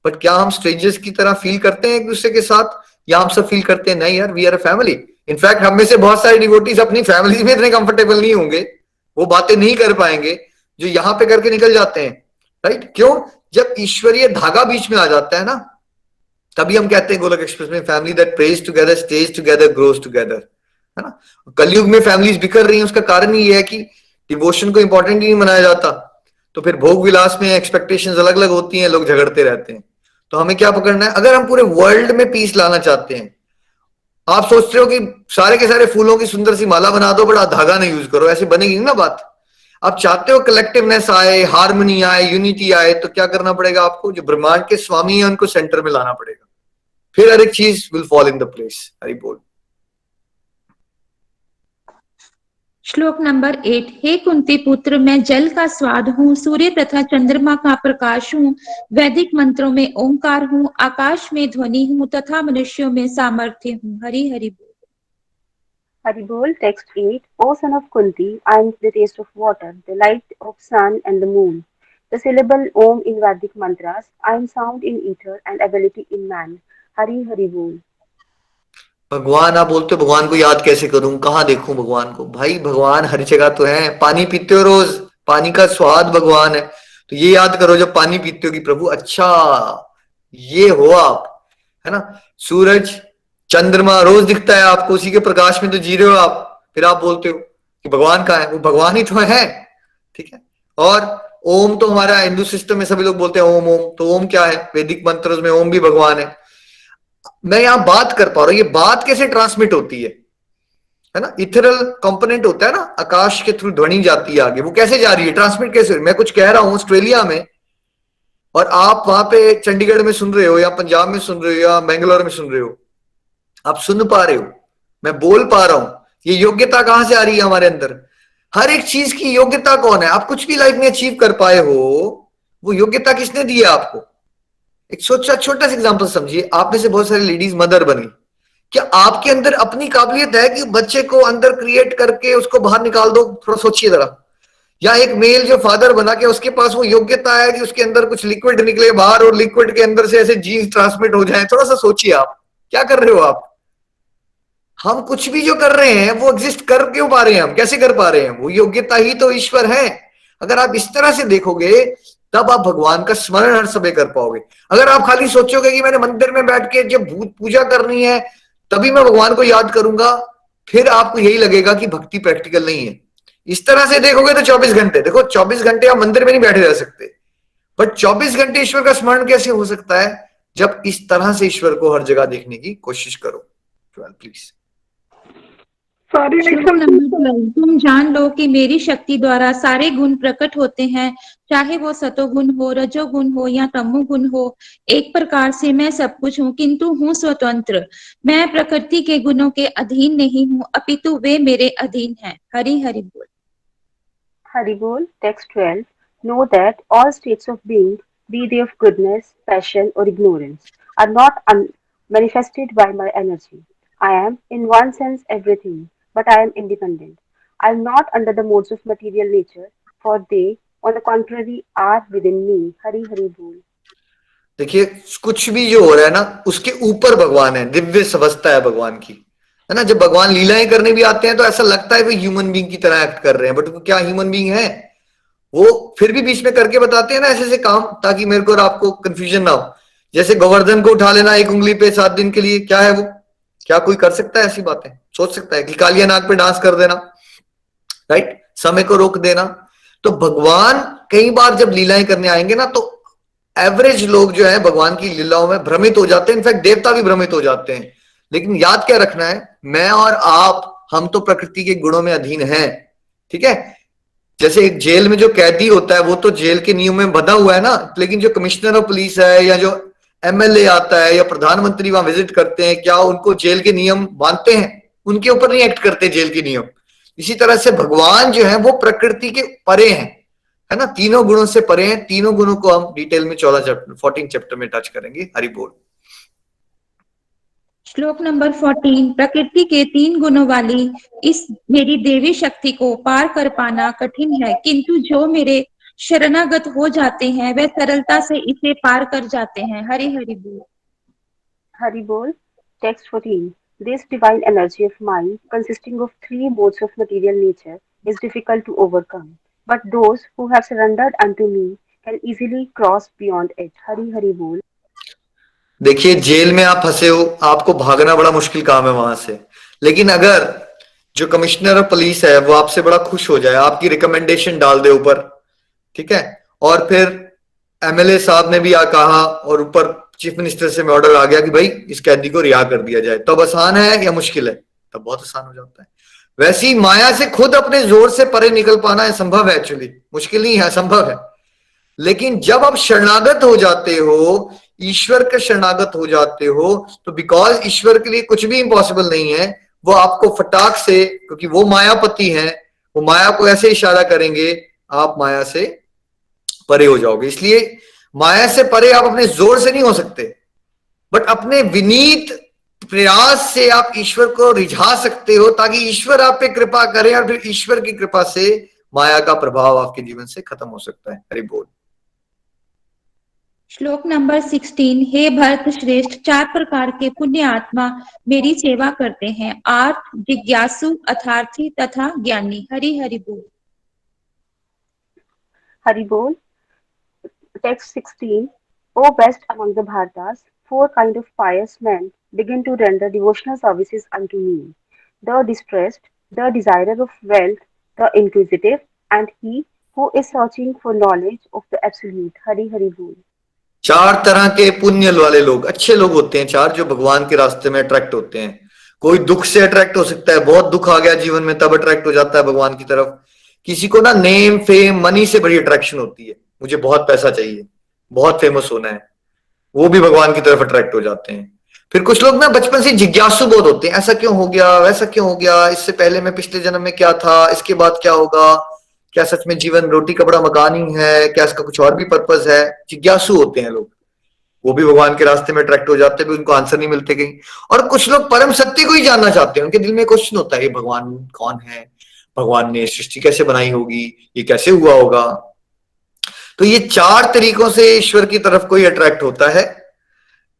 बट क्या हम स्ट्रेंजर्स की तरह फील करते हैं एक दूसरे के साथ, या हम सब फील करते हैं नहीं यार we are a family? In fact हम में से बहुत सारे डिवोटीज अपनी फैमिली में इतने कंफर्टेबल नहीं होंगे, वो बातें नहीं कर पाएंगे जो यहाँ पे करके निकल जाते हैं, राइट? क्यों? जब ईश्वरीय धागा बीच में आ जाता है ना, तभी हम कहते हैं गोलक एक्सप्रेस में family that praise together, stage together, grows together, है ना? कलयुग में फैमिलीज बिखर रही हैं, उसका कारण ही है कि डिवोशन को इंपॉर्टेंट नहीं बनाया जाता, तो फिर भोग विलास में एक्सपेक्टेशंस अलग अलग होती हैं, लोग झगड़ते रहते हैं। तो हमें क्या पकड़ना है? अगर हम पूरे वर्ल्ड में पीस लाना चाहते हैं, आप सोचते हो कि सारे के सारे फूलों की सुंदर सी माला बना दो, बड़ा धागा नहीं यूज करो, ऐसे बनेगी ना बात। आप चाहते हो कलेक्टिवनेस आए, हार्मनी आए, यूनिटी आए, तो क्या करना पड़ेगा आपको? जो ब्रह्मांड के स्वामी है उनको सेंटर में लाना पड़ेगा, फिर हर एक चीज will fall in the place. Hari बोल। श्लोक नंबर 8। हे कुंती पुत्र, मैं जल का स्वाद हूँ, सूर्य तथा चंद्रमा का प्रकाश हूँ, वैदिक मंत्रों में ओंकार हूँ, आकाश में ध्वनि हूँ तथा मनुष्यों में सामर्थ्य हूँ। हरि हरि बोल। Hari Bol. Text 8. O son of Kunti, I am the taste of water, the light of sun and the moon. The syllable Om in Vedic mantras. I am sound in ether and ability in man. Hari Hari Bol. भगवान आप बोलते हो भगवान को याद कैसे करूं, कहाँ देखूं भगवान को? भाई भगवान हर जगह तो है। पानी पीते हो रोज, पानी का स्वाद भगवान है, तो ये याद करो जब पानी पीते हो कि प्रभु अच्छा ये हो आप, है ना? सूरज चंद्रमा रोज दिखता है आपको, उसी के प्रकाश में तो जी रहे हो आप, फिर आप बोलते हो कि भगवान कहाँ है? वो भगवान ही तो है, ठीक है। और ओम तो हमारा हिंदू सिस्टम में सभी लोग बोलते हैं ओम ओम, तो ओम क्या है? वैदिक मंत्रों में ओम भी भगवान है। मैं यहां बात कर पा रहा हूं, ये बात कैसे ट्रांसमिट होती है ना? इथरल कंपोनेंट होता है ना, आकाश के थ्रू ध्वनि जाती है आगे, वो कैसे जा रही है, ट्रांसमिट कैसे हो रही है? मैं कुछ कह रहा हूं ऑस्ट्रेलिया में, और आप वहां पे चंडीगढ़ में सुन रहे हो, या पंजाब में सुन रहे हो, या बेंगलोर में सुन रहे हो, आप सुन पा रहे हो, मैं बोल पा रहा हूं। ये योग्यता कहां से आ रही है हमारे अंदर? हर एक चीज की योग्यता कौन है? आप कुछ भी लाइफ में अचीव कर पाए हो, वो योग्यता किसने दी है आपको? एक छोटा सा एग्जांपल समझिए, आप में से बहुत सारी लेडीज मदर बनी, क्या आपके अंदर अपनी काबिलियत है कि बच्चे को अंदर क्रिएट करके उसको बाहर निकाल दो? थोड़ा सोचिए जरा। या एक मेल जो फादर बना के, उसके पास वो योग्यता है कि उसके अंदर कुछ लिक्विड निकले बाहर, और लिक्विड के अंदर से ऐसे जीन्स ट्रांसमिट हो जाए? थोड़ा सा सोचिए आप क्या कर रहे हो आप। हम कुछ भी जो कर रहे हैं वो एग्जिस्ट कर क्यों पा रहे हैं? हम कैसे कर पा रहे हैं? वो योग्यता ही तो ईश्वर है। अगर आप इस तरह से देखोगे तब आप भगवान का स्मरण हर समय कर पाओगे। अगर आप खाली सोचोगे कि मैंने मंदिर में बैठ के जब भूत पूजा करनी है तभी मैं भगवान को याद करूंगा, फिर आपको यही लगेगा कि भक्ति प्रैक्टिकल नहीं है। इस तरह से देखोगे तो 24 घंटे देखो, 24 घंटे आप मंदिर में नहीं बैठे रह सकते, बट 24 घंटे ईश्वर का स्मरण कैसे हो सकता है जब इस तरह से ईश्वर को हर जगह देखने की कोशिश करो। प्लीज। श्लोक नंबर 12। तुम जान लो कि मेरी शक्ति द्वारा सारे गुण प्रकट होते हैं, चाहे वो सतोगुण हो, रजोगुण हो या तमोगुण हो। एक प्रकार से मैं सब कुछ हूँ, किंतु हूँ स्वतंत्र। मैं प्रकृति के गुणों के अधीन नहीं हूँ, अपितु वे मेरे अधीन हैं। हरि हरि बोल। Hari Bol. Text 12. Know that all states of being, be they of goodness, passion, or ignorance, are not manifested by my energy. I am, in one sense, everything, but I am independent. I am not under the modes of material nature, for they, on the contrary, are within me. Hari Hari Bol. देखिए कुछ भी जो हो रहा है ना, उसके ऊपर भगवान है, दिव्य अवस्था है भगवान की, है ना? जब भगवान लीलाएं करने भी आते हैं तो ऐसा लगता है वो ह्यूमन बीइंग की तरह एक्ट कर रहे हैं, बट वो क्या ह्यूमन बीइंग है? वो फिर भी बीच में करके बताते हैं ना ऐसे ऐसे काम, ताकि मेरे को और आपको कंफ्यूजन ना हो। जैसे गोवर्धन को उठा लेना एक उंगली पे 7 दिन के लिए, क्या है वो? क्या कोई कर सकता है ऐसी बातें? सोच सकता है कि कालिया नाग पे डांस कर देना, राइट? समय को रोक देना। तो भगवान कई बार जब लीलाएं करने आएंगे ना, तो एवरेज लोग जो है भगवान की लीलाओं में भ्रमित हो जाते हैं, इनफैक्ट देवता भी भ्रमित हो जाते हैं। लेकिन याद क्या रखना है, मैं और आप, हम तो प्रकृति के गुणों में अधीन हैं, ठीक है? जैसे एक जेल में जो कैदी होता है वो तो जेल के नियम में बंधा हुआ है ना, लेकिन जो कमिश्नर ऑफ पुलिस है या जो एमएलए आता है या प्रधानमंत्री वहां विजिट करते हैं, क्या उनको जेल के नियम मानते हैं? उनके ऊपर नहीं एक्ट करते जेल के नियम। इसी तरह से भगवान जो है वो प्रकृति के परे हैं, है ना, तीनों गुणों से परे हैं। तीनों गुणों को हम डिटेल में 14 चैप्टर में टच करेंगे। हरि बोल। श्लोक नंबर 14, प्रकृति के 3 गुणों वाली इस मेरी देवी शक्ति को पार कर पाना कठिन है, किंतु जो मेरे शरणागत हो जाते हैं वे सरलता से इसे पार कर जाते हैं। हरि हरि बोल। Hari Bol. Text 14. This divine energy of mind, consisting of 3 modes of material nature, is difficult to overcome. But those who have surrendered unto me can easily cross beyond it. Hari Hari Bol. देखिए, jail में आप फंसे हो, आपको भागना बड़ा मुश्किल काम है वहां से, लेकिन अगर जो कमिश्नर ऑफ पुलिस है वो आपसे बड़ा खुश हो जाए, आपकी रिकमेंडेशन डाल दे ऊपर, ठीक है, और फिर एमएलए साहब ने भी कहा और ऊपर चीफ मिनिस्टर से ऑर्डर आ गया कि भाई इस कैदी को रिहा कर दिया जाए, तब आसान है या मुश्किल है? तब बहुत आसान हो जाता है। वैसी माया से खुद अपने जोर से परे निकल पाना है संभव है, एक्चुअली मुश्किल नहीं है, संभव है। लेकिन जब आप शरणागत हो जाते हो, ईश्वर के शरणागत हो जाते हो, तो बिकॉज ईश्वर के लिए कुछ भी इम्पॉसिबल नहीं है, वो आपको फटाक से, क्योंकि वो मायापति हैं, वो माया को ऐसे इशारा करेंगे, आप माया से परे हो जाओगे। इसलिए माया से परे आप अपने जोर से नहीं हो सकते, बट अपने विनीत प्रयास से आप ईश्वर को रिझा सकते हो, ताकि ईश्वर आप पे कृपा करे और फिर ईश्वर की कृपा से माया का प्रभाव आपके जीवन से खत्म हो सकता है। हरि बोल। श्लोक नंबर 16, हे भरत श्रेष्ठ, 4 प्रकार के पुण्य आत्मा मेरी सेवा करते हैं, आर्थ, जिज्ञासु, अर्थार्थी तथा ज्ञानी। हरि हरि बोल। Hari Bol. Text 16. O best among the Bharatas, 4 kind of pious men begin to render devotional services unto me. The distressed, the desirer of wealth, the inquisitive, and he who is searching for knowledge of the absolute. Hari Hari Bol. 4 तरह के पुण्य वाले लोग, अच्छे लोग होते हैं 4, जो भगवान के रास्ते में अट्रैक्ट होते हैं। कोई दुख से अट्रैक्ट हो सकता है, बहुत दुख आ गया जीवन में तब अट्रैक्ट हो जाता है भगवान की तरफ। किसी को ना नेम फेम मनी से बड़ी अट्रैक्शन होती है, मुझे बहुत पैसा चाहिए, बहुत फेमस होना है, वो भी भगवान की तरफ अट्रैक्ट हो जाते हैं। फिर कुछ लोग ना बचपन से जिज्ञासु बहुत होते हैं, ऐसा क्यों हो गया, वैसा क्यों हो गया, इससे पहले मैं पिछले जन्म में क्या था, इसके बाद क्या होगा, क्या सच में जीवन रोटी कपड़ा मकान ही है, क्या इसका कुछ और भी पर्पस है। जिज्ञासु होते हैं लोग, वो भी भगवान के रास्ते में अट्रैक्ट हो जाते हैं, उनको आंसर नहीं मिलते कहीं। और कुछ लोग परम सत्य को ही जानना चाहते हैं, उनके दिल में क्वेश्चन होता है, ये भगवान कौन है, भगवान ने सृष्टि कैसे बनाई होगी, ये कैसे हुआ होगा। तो ये 4 तरीकों से ईश्वर की तरफ कोई अट्रैक्ट होता है।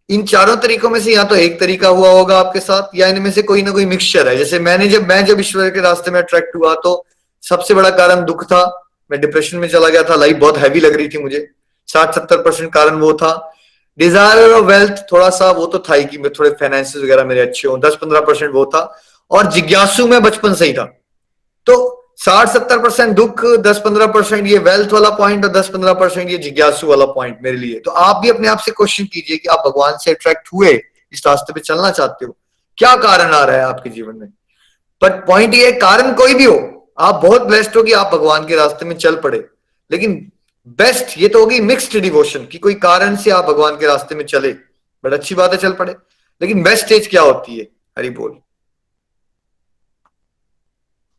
इन 4 तरीकों में से या तो एक तरीका हुआ होगा आपके साथ, या इनमें से कोई ना कोई मिक्सचर है। जैसे मैं जब ईश्वर के रास्ते में अट्रैक्ट हुआ तो सबसे बड़ा कारण दुख था, मैं डिप्रेशन में चला गया था, लाइफ बहुत हैवी लग रही थी मुझे। 60-70% कारण वो था। डिजायर ऑफ वेल्थ थोड़ा सा वो तो था ही कि मैं थोड़े फाइनेंसेस वगैरह मेरे अच्छे हो, 10-15% वो था। और जिज्ञासु में बचपन से ही था। तो 60-70% दुख, 10-15% ये वेल्थ वाला पॉइंट और 10-15% ये जिज्ञासु वाला पॉइंट मेरे लिए। तो आप भी अपने आप से क्वेश्चन कीजिए कि आप भगवान से अट्रैक्ट हुए, इस रास्ते पे चलना चाहते हो, क्या कारण आ रहा है आपके जीवन में। बट पॉइंट ये, कारण कोई भी हो, आप बहुत ब्लेस्ड हो कि आप भगवान के रास्ते में चल पड़े। लेकिन बेस्ट ये तो होगी मिक्स्ड डिवोशन, कि कोई कारण से आप भगवान के रास्ते में चले, बट अच्छी बात है चल पड़े। लेकिन बेस्ट स्टेज क्या होती है? हरि बोल।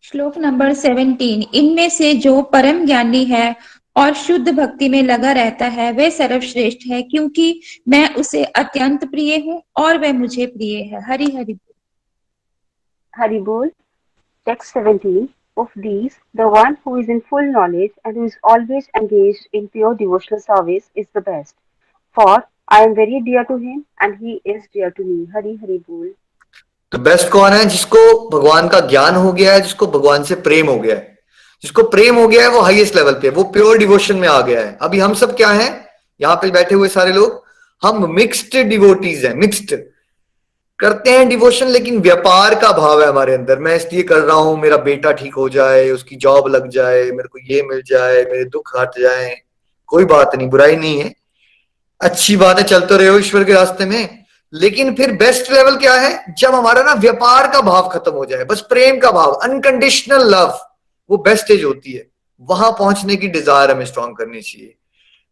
श्लोक नंबर 17, इनमें से जो परम ज्ञानी है और शुद्ध भक्ति में लगा रहता है वह सर्वश्रेष्ठ है, क्योंकि मैं उसे अत्यंत प्रिय हूँ और वह मुझे प्रिय है। हरि हरि बोल। Hari Bol. Text 17. Of these, the one who is in full knowledge and who is always engaged in pure devotional service is the best. For I am very dear to him and he is dear to me. Hari Hari Bol. तो best कौन है? जिसको भगवान का ज्ञान हो गया है, जिसको भगवान से प्रेम हो गया है। जिसको प्रेम हो गया है वो हाईएस्ट लेवल पे, वो प्योर डिवोशन में आ गया है। अभी हम सब क्या हैं, यहाँ पे बैठे हुए सारे लोग, हम मिक्स्ड डिवोटीज हैं, मिक्स्ड करते हैं डिवोशन, लेकिन व्यापार का भाव है हमारे अंदर। मैं इसलिए कर रहा हूं, मेरा बेटा ठीक हो जाए, उसकी जॉब लग जाए, मेरे को ये मिल जाए, मेरे दुख हट जाए, कोई बात नहीं, बुराई नहीं है, अच्छी बात है, चलते रहो ईश्वर के रास्ते में। लेकिन फिर बेस्ट लेवल क्या है? जब हमारा ना व्यापार का भाव खत्म हो जाए, बस प्रेम का भाव, अनकंडीशनल लव, वो बेस्ट स्टेज होती है। वहां पहुंचने की डिजायर हमें स्ट्रॉन्ग करनी चाहिए।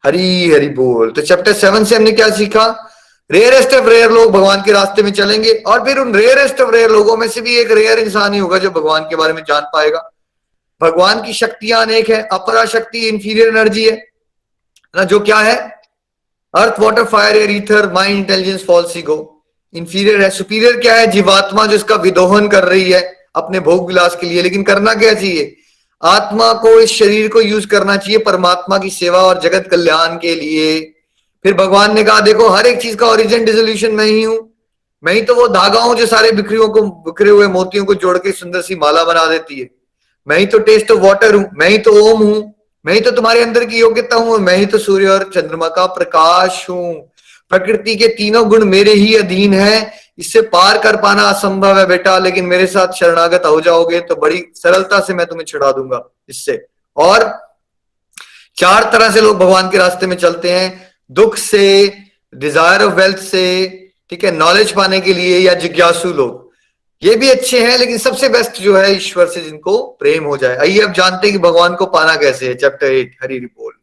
हरी हरी बोल। तो चैप्टर 7 से हमने क्या सीखा? रेयरेस्ट ऑफ रेयर लोग भगवान के रास्ते में चलेंगे, और फिर उन रेयरेस्ट ऑफ रेयर लोगों में से भी एक रेयर इंसान ही होगा जो भगवान के बारे में जान पाएगा। भगवान की शक्तियां अनेक है। अपरा शक्ति इंफीरियर एनर्जी है ना, जो क्या है? Earth, water, fire, air, ether, mind, intelligence, false ego. Inferior है। सुपीरियर क्या है? जीवात्मा, जो इसका विदोहन कर रही है अपने भोग विलास के लिए। लेकिन करना क्या चाहिए? आत्मा को, इस शरीर को यूज करना चाहिए परमात्मा की सेवा और जगत कल्याण के लिए। फिर भगवान ने कहा देखो, हर एक चीज का ओरिजिन डिसोल्यूशन मैं ही हूं। मैं ही तो वो धागा हूं जो सारे बिखरे हुए मोतियों को जोड़ के सुंदर सी माला बना देती है। मैं ही तो टेस्ट ऑफ वाटर हूं, मैं ही तो ओम हूं, मैं ही तो तुम्हारे अंदर की योग्यता हूं, मैं ही तो सूर्य और चंद्रमा का प्रकाश हूं। प्रकृति के तीनों गुण मेरे ही अधीन है। इससे पार कर पाना असंभव है बेटा, लेकिन मेरे साथ शरणागत हो जाओगे तो बड़ी सरलता से मैं तुम्हें छुड़ा दूंगा इससे। और 4 तरह से लोग भगवान के रास्ते में चलते हैं, दुख से, डिजायर ऑफ वेल्थ से, ठीक है, नॉलेज पाने के लिए, या जिज्ञासु लोग। ये भी अच्छे हैं, लेकिन सबसे बेस्ट जो है ईश्वर से जिनको प्रेम हो जाए। आइए अब जानते हैं कि भगवान को पाना कैसे है। चैप्टर 8, हरी बोल।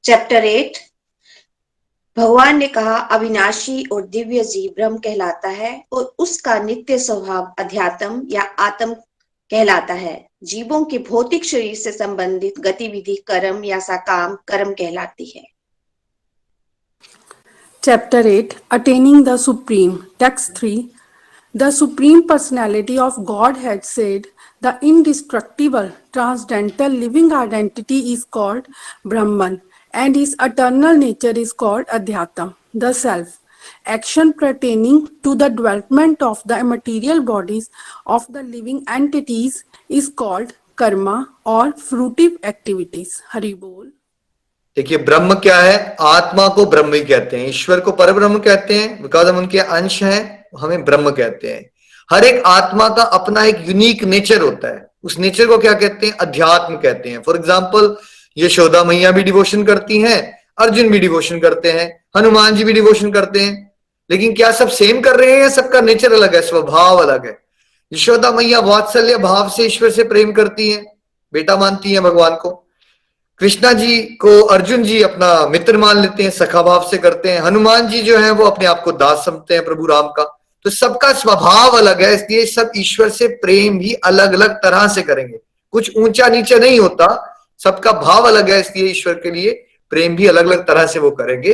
चैप्टर 8। भगवान ने कहा, अविनाशी और दिव्य जीव ब्रह्म कहलाता है और उसका नित्य स्वभाव अध्यात्म या आत्म कहलाता है। जीवों के भौतिक शरीर से संबंधित गतिविधि कर्म या सकाम कर्म कहलाती है। Chapter 8 Attaining the Supreme. Text 3 The Supreme Personality of Godhead said, the indestructible, transcendental living identity is called Brahman, and his eternal nature is called Adhyatma, the self. Action pertaining to the development of the material bodies of the living entities is called karma or fruitive activities. Hari Bol. देखिए, ब्रह्म क्या है? आत्मा को ब्रह्म ही कहते हैं, ईश्वर को परब्रह्म कहते हैं, बिकॉज हम उनके अंश हैं, हमें ब्रह्म कहते हैं। हर एक आत्मा का अपना एक यूनिक नेचर होता है, उस नेचर को क्या कहते हैं? अध्यात्म कहते हैं। फॉर एग्जाम्पल, यशोदा मैया भी डिवोशन करती हैं, अर्जुन भी डिवोशन करते हैं, हनुमान जी भी डिवोशन करते हैं, लेकिन क्या सब सेम कर रहे हैं या सबका नेचर अलग है, स्वभाव अलग है? यशोदा मैया वात्सल्य भाव से ईश्वर से प्रेम करती है, बेटा मानती है भगवान को। कृष्णा जी को अर्जुन जी अपना मित्र मान लेते हैं, सखा भाव से करते हैं। हनुमान जी जो है वो अपने आप को दास समझते हैं प्रभु राम का। तो सबका स्वभाव अलग है, इसलिए सब ईश्वर से प्रेम भी अलग अलग तरह से करेंगे, कुछ ऊंचा नीचा नहीं होता, सबका भाव अलग है, इसलिए ईश्वर के लिए प्रेम भी अलग अलग तरह से वो करेंगे।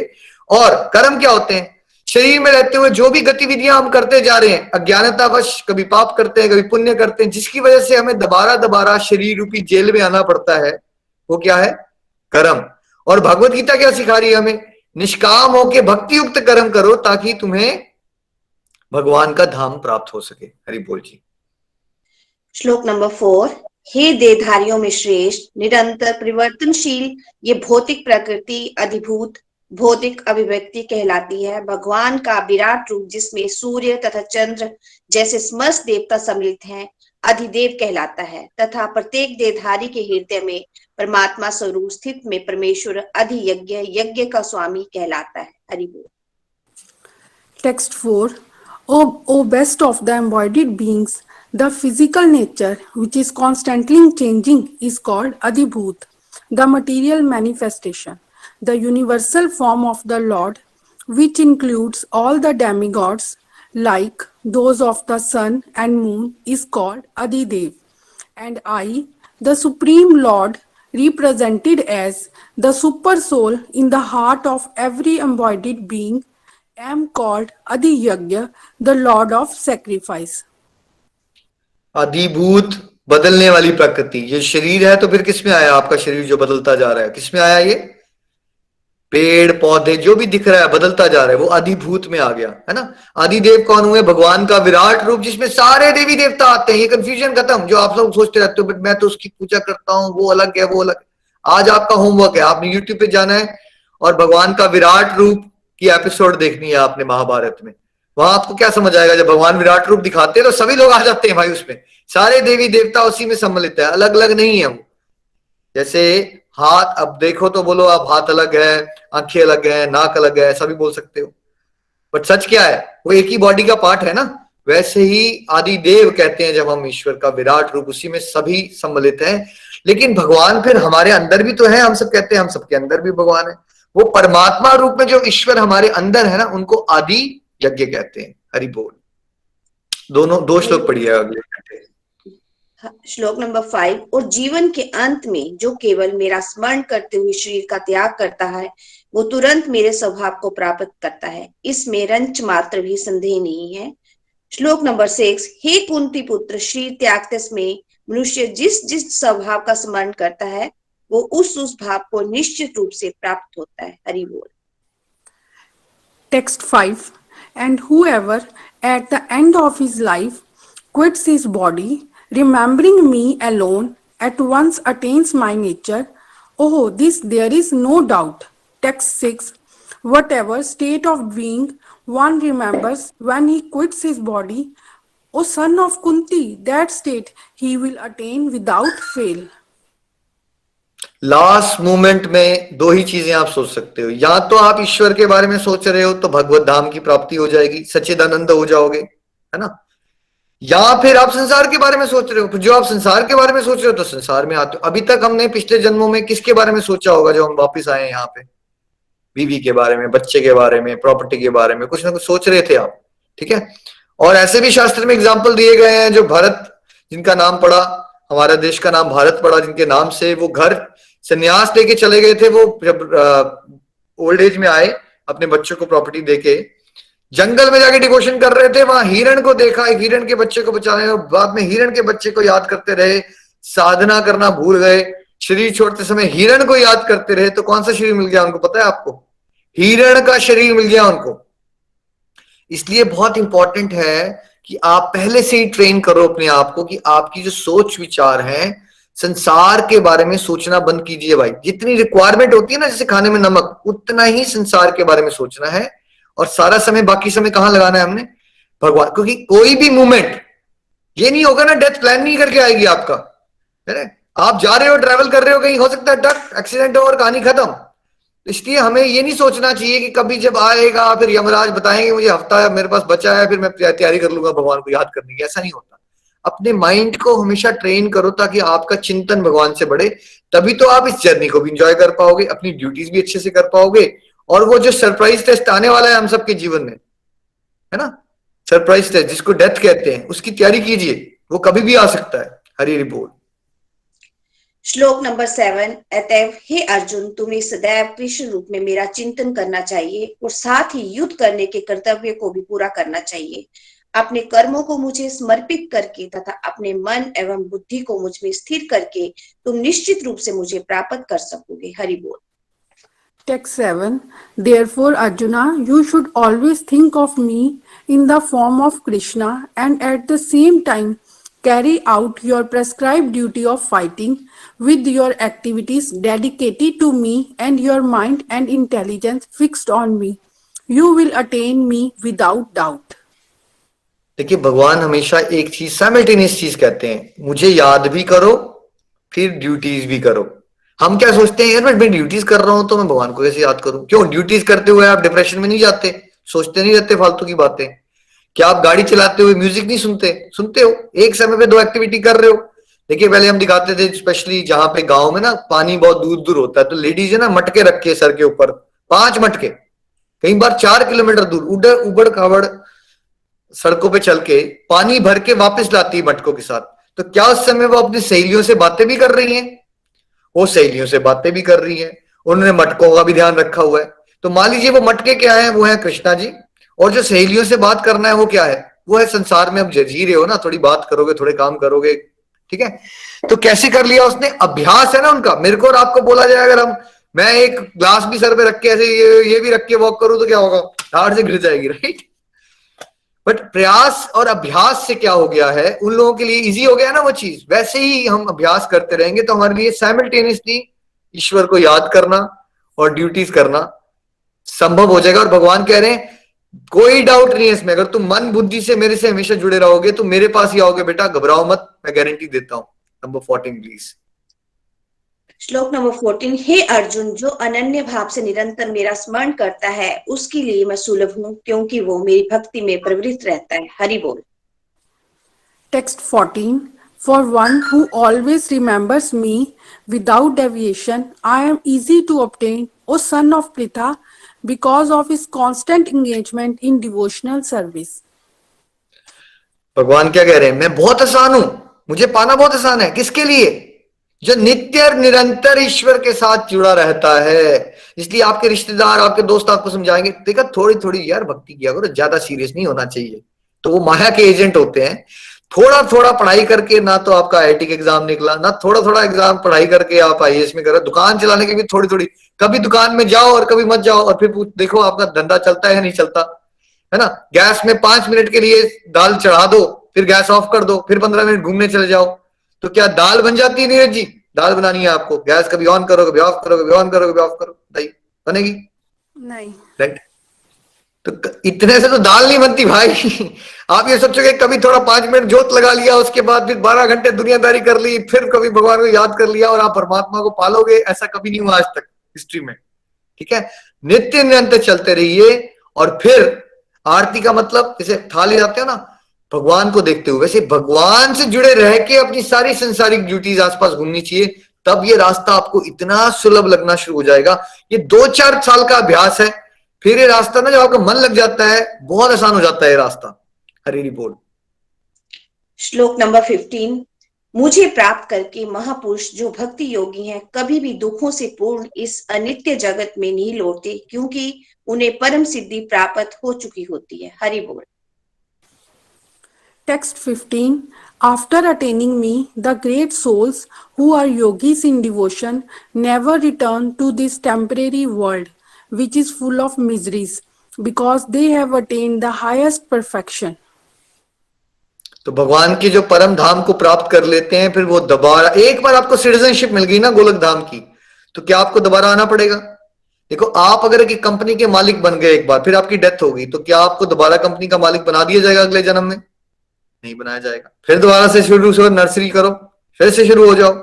और कर्म क्या होते हैं? शरीर में रहते हुए जो भी गतिविधियां हम करते जा रहे हैं, अज्ञानतावश कभी पाप करते हैं, कभी पुण्य करते हैं, जिसकी वजह से हमें दोबारा दोबारा शरीर रूपी जेल में आना पड़ता है, वो क्या है? कर्म। और भगवत गीता क्या सिखा रही है हमें? निष्काम होके भक्ति युक्त कर्म करो ताकि तुम्हें भगवान का धाम प्राप्त हो सके। हरि बोल जी। श्लोक नंबर 4। हे देहधारियों में श्रेष्ठ, निरंतर परिवर्तनशील ये भौतिक प्रकृति अधिभूत भौतिक अभिव्यक्ति कहलाती है। भगवान का विराट रूप, जिसमें सूर्य तथा चंद्र जैसे समस्त देवता सम्मिलित हैं, अधिदेव कहलाता है, तथा प्रत्येक देहधारी के हृदय में परमात्मा स्वरूप स्थित में परमेश्वर अधियज्ञ यज्ञ का स्वामी कहलाता है। हरि बोल। Text 4 O best of the embodied beings, the physical nature which is constantly changing is called Adhibhut, the material manifestation. The universal form of the Lord, which includes all the demigods like those of the sun and moon, is called Adidev. And I, the Supreme Lord, represented as the super soul in the heart of every embodied being, am called Adiyagya, the Lord of Sacrifice. अधिभूत, बदलने वाली प्रकृति। ये शरीर है तो फिर किसमें आया? आपका शरीर जो बदलता जा रहा है, किसमें आया? ये पेड़ पौधे जो भी दिख रहा है बदलता जा रहा है, वो अधिभूत में आ गया, है ना। आदिदेव कौन हुए? भगवान का विराट रूप, जिसमें सारे देवी देवता आते हैं। ये कंफ्यूजन खत्म जो आप लोग सोचते रहते हो, बट मैं तो उसकी पूजा करता हूँ, वो अलग है, वो अलग। आज आपका होमवर्क है, आपने यूट्यूब पे जाना है और भगवान का विराट रूप की एपिसोड देखनी है आपने महाभारत में। वहां आपको क्या समझ आएगा? जब भगवान विराट रूप दिखाते हैं तो सभी लोग आ जाते हैं भाई, उसमें सारे देवी देवता उसी में सम्मिलित है, अलग अलग नहीं है वो। जैसे हाथ, अब देखो तो बोलो आप हाथ अलग है, आंखें अलग है, नाक अलग है, सभी बोल सकते हो, बट सच क्या है? वो एक ही बॉडी का पार्ट है ना। वैसे ही आदिदेव कहते हैं जब हम ईश्वर का विराट रूप, उसी में सभी सम्मिलित हैं। लेकिन भगवान फिर हमारे अंदर भी तो है, हम सब कहते हैं हम सबके अंदर भी भगवान है। वो परमात्मा रूप में जो ईश्वर हमारे अंदर है ना, उनको आदि यज्ञ कहते हैं। हरि बोल। दोनों दो श्लोक पढ़िए अगले घंटे। श्लोक नंबर 5, और जीवन के अंत में जो केवल मेरा स्मरण करते हुए शरीर का त्याग करता है, वो तुरंत मेरे स्वभाव को प्राप्त करता है, इसमें रंच मात्र भी संदेह नहीं है। श्लोक नंबर 6, हे कुंती पुत्र, शरीर त्यागते समय मनुष्य जिस जिस स्वभाव का स्मरण करता है, वो उस भाव को निश्चित रूप से प्राप्त होता है। हरि बोल। Text 5. And whoever at the end of his life quits his body, remembering me alone, at once attains my nature. Oh, this there is no doubt. Text 6. Whatever state of being one remembers when he quits his body, O son of Kunti, that state he will attain without fail. Last moment में दो ही चीजें आप सोच सकते हो, या तो आप ईश्वर के बारे में सोच रहे हो तो भगवत धाम की प्राप्ति हो जाएगी, सच्चिदानंद हो जाओगे, है ना, या फिर आप संसार के बारे में सोच रहे हो। जो आप संसार के बारे में सोच रहे हो तो संसार में आते हो। अभी तक हमने पिछले जन्मों में किसके बारे में सोचा होगा जो हम वापिस आए यहाँ पे? बीवी के बारे में, बच्चे के बारे में, प्रॉपर्टी के बारे में, कुछ ना कुछ सोच रहे थे आप, ठीक है। और ऐसे भी शास्त्र में एग्जाम्पल दिए गए हैं, जो भारत, जिनका नाम पड़ा, हमारा देश का नाम भारत पड़ा, जिनके नाम से वो घर संन्यास लेके चले गए थे। वो जब ओल्ड एज में आए, अपने बच्चों को प्रॉपर्टी देके जंगल में जाके डिवोशन कर रहे थे, वहां हिरण को देखा, एक हिरण के बच्चे को बचाने, और बाद में हिरण के बच्चे को याद करते रहे, साधना करना भूल गए, शरीर छोड़ते समय हिरण को याद करते रहे, तो कौन सा शरीर मिल गया उनको पता है आपको? हिरण का शरीर मिल गया उनको। इसलिए बहुत इंपॉर्टेंट है कि आप पहले से ही ट्रेन करो अपने आप को कि आपकी जो सोच विचार है, संसार के बारे में सोचना बंद कीजिए भाई। जितनी रिक्वायरमेंट होती है ना, जैसे खाने में नमक, उतना ही संसार के बारे में सोचना है, और सारा समय, बाकी समय कहां लगाना है हमने? भगवान। क्योंकि कोई भी मूवमेंट ये नहीं होगा ना, डेथ प्लान नहीं करके आएगी आपका, है ना। आप जा रहे हो, ट्रैवल कर रहे हो, कहीं हो सकता है डक एक्सीडेंट हो और कहानी खत्म। इसलिए हमें ये नहीं सोचना चाहिए कि कभी जब आएगा फिर यमराज बताएंगे मुझे हफ्ता मेरे पास बचा है, फिर मैं तैयारी कर लूंगा भगवान को याद करने की। ऐसा नहीं होता। अपने माइंड को हमेशा ट्रेन करो ताकि आपका चिंतन भगवान से बढ़े, तभी तो आप इस जर्नी को भी एंजॉय कर पाओगे, अपनी ड्यूटीज भी अच्छे से कर पाओगे। और वो जो सरप्राइज टेस्ट आने वाला है हम सबके जीवन में, है ना, सरप्राइज टेस्ट जिसको डेथ कहते हैं, उसकी तैयारी कीजिए, वो कभी भी आ सकता है। हरि हरि बोल। श्लोक नंबर 7, अतएव हे अर्जुन, तुम्हें सदैव कृष्ण रूप में मेरा चिंतन करना चाहिए और साथ ही युद्ध करने के कर्तव्य को भी पूरा करना चाहिए। अपने कर्मों को मुझे समर्पित करके तथा अपने मन एवं बुद्धि को मुझ में स्थिर करके तुम निश्चित रूप से मुझे प्राप्त कर सकोगे। हरि बोल। Text 7. Therefore, Arjuna, you should always think of me in the form of Krishna, and at the same time carry out your prescribed duty of fighting with your activities dedicated to me and your mind and intelligence fixed on me. You will attain me without doubt. देखिए, भगवान हमेशा एक चीज, simultaneous चीज कहते हैं, मुझे याद भी करो फिर ड्यूटीज भी करो। हम क्या सोचते हैं, यार मैं ड्यूटीज कर रहा हूं तो मैं भगवान को कैसे याद करूं? क्यों? ड्यूटीज करते हुए आप डिप्रेशन में नहीं जाते, सोचते नहीं रहते फालतू की बातें? क्या आप गाड़ी चलाते हुए म्यूजिक नहीं सुनते? सुनते हो। एक समय पे दो एक्टिविटी कर रहे हो। देखिए, पहले हम दिखाते थे, स्पेशली जहां पे गांव में ना पानी बहुत दूर दूर होता है, तो लेडीज है ना मटके रख के सर के ऊपर, 5 मटके, कई बार 4 किलोमीटर दूर उबड़ खाबड़ सड़कों पे चल के पानी भर के वापस लाती है मटकों के साथ। तो क्या उस समय वो अपनी सहेलियों से बातें भी कर रही हैं? वो सहेलियों से बातें भी कर रही हैं, उन्होंने मटकों का भी ध्यान रखा हुआ है। तो मान लीजिए वो मटके क्या है? वो है कृष्णा जी, और जो सहेलियों से बात करना है वो क्या है? वो है संसार में अब जी रहे हो ना, थोड़ी बात करोगे, थोड़े काम करोगे, ठीक है। तो कैसे कर लिया उसने? अभ्यास है ना उनका। मेरे को और आपको बोला जाए, अगर मैं एक ग्लास भी सर पे रख के ऐसे ये भी रख के वॉक करूं तो क्या होगा? हार्ड से गिर जाएगी, राइट। बट प्रयास और अभ्यास से क्या हो गया है, उन लोगों के लिए इजी हो गया ना वो चीज। वैसे ही हम अभ्यास करते रहेंगे तो हमारे लिए साइमल्टेनियसली ईश्वर को याद करना और ड्यूटीज करना संभव हो जाएगा। और भगवान कह रहे हैं, कोई डाउट नहीं है इसमें, अगर तुम मन बुद्धि से मेरे से हमेशा जुड़े रहोगे तो मेरे पास ही आओगे बेटा, घबराओ मत, मैं गारंटी देता हूं। Number 14 please. श्लोक नंबर 14, हे अर्जुन, जो अनन्य भाव से निरंतर मेरा स्मरण करता है उसके लिए मैं सुलभ हूं, क्योंकि वो मेरी भक्ति में प्रवृत्त रहता है। हरि बोल। Text 14. For one who always remembers me without deviation, I am easy to obtain, O son of Pritha, because of his constant engagement in devotional service. भगवान क्या कह रहे हैं? मैं बहुत आसान हूं, मुझे पाना बहुत आसान है। किसके लिए? जो नित्य और निरंतर ईश्वर के साथ जुड़ा रहता है। इसलिए आपके रिश्तेदार, आपके दोस्त आपको समझाएंगे, देखा थोड़ी थोड़ी यार भक्ति किया करो, ज्यादा सीरियस नहीं होना चाहिए। तो वो माया के एजेंट होते हैं। थोड़ा थोड़ा पढ़ाई करके ना तो आपका आईआईटी का एग्जाम निकला, ना थोड़ा थोड़ा एग्जाम पढ़ाई करके आप आईएएस में करो। दुकान चलाने के भी थोड़ी थोड़ी, कभी दुकान में जाओ और कभी मत जाओ, और फिर देखो आपका धंधा चलता है या नहीं चलता है ना। गैस में 5 मिनट के लिए दाल चढ़ा दो, फिर गैस ऑफ कर दो, फिर 15 मिनट घूमने चले जाओ, तो क्या दाल बन जाती है? नीरज जी, दाल बनानी है आपको, गैस कभी ऑन करो, कभी ऑफ करो, कभी ऑन करो, कभी ऑफ करो, दही बनेगी? नहीं। राइट। तो इतने से तो दाल नहीं बनती भाई। आप ये सोचोगे कभी थोड़ा 5 मिनट जोत लगा लिया, उसके बाद फिर 12 घंटे दुनियादारी कर ली, फिर कभी भगवान को याद कर लिया और आप परमात्मा को पालोगे, ऐसा कभी नहीं हुआ आज तक हिस्ट्री में। ठीक है, नित्य निरंतर चलते रहिए। और फिर आरती का मतलब, जैसे थाली जाते हो ना भगवान को देखते हुए, वैसे भगवान से जुड़े रह के अपनी सारी संसारिक ड्यूटीज आसपास घूमनी चाहिए। तब ये रास्ता आपको इतना सुलभ लगना शुरू हो जाएगा। ये 2-4 साल का अभ्यास है, फिर ये रास्ता ना जब आपका मन लग जाता है बहुत आसान हो जाता है ये रास्ता। हरि बोल। श्लोक नंबर 15। मुझे प्राप्त करके महापुरुष जो भक्ति योगी हैं कभी भी दुखों से पूर्ण इस अनित्य जगत में नहीं लौटते, क्योंकि उन्हें परम सिद्धि प्राप्त हो चुकी होती है। हरि बोल। Text 15. After attaining me, the great souls who are yogis in devotion never return to this temporary world, which is full of miseries, because they have attained the highest perfection. तो भगवान के जो परम धाम को प्राप्त कर लेते हैं, फिर वो दोबारा, एक बार आपको सिटीजनशिप मिल गई ना गोलक धाम की, तो क्या आपको दोबारा आना पड़ेगा? देखो, आप अगर एक कंपनी के मालिक बन गए एक बार, फिर आपकी डेथ हो गई, तो क्या आपको दोबारा कंपनी का मालिक बना दिया जाएगा अगले जन्म में? नहीं बनाया जाएगा। फिर दोबारा से शुरू से नर्सरी करो, फिर से शुरू हो जाओ।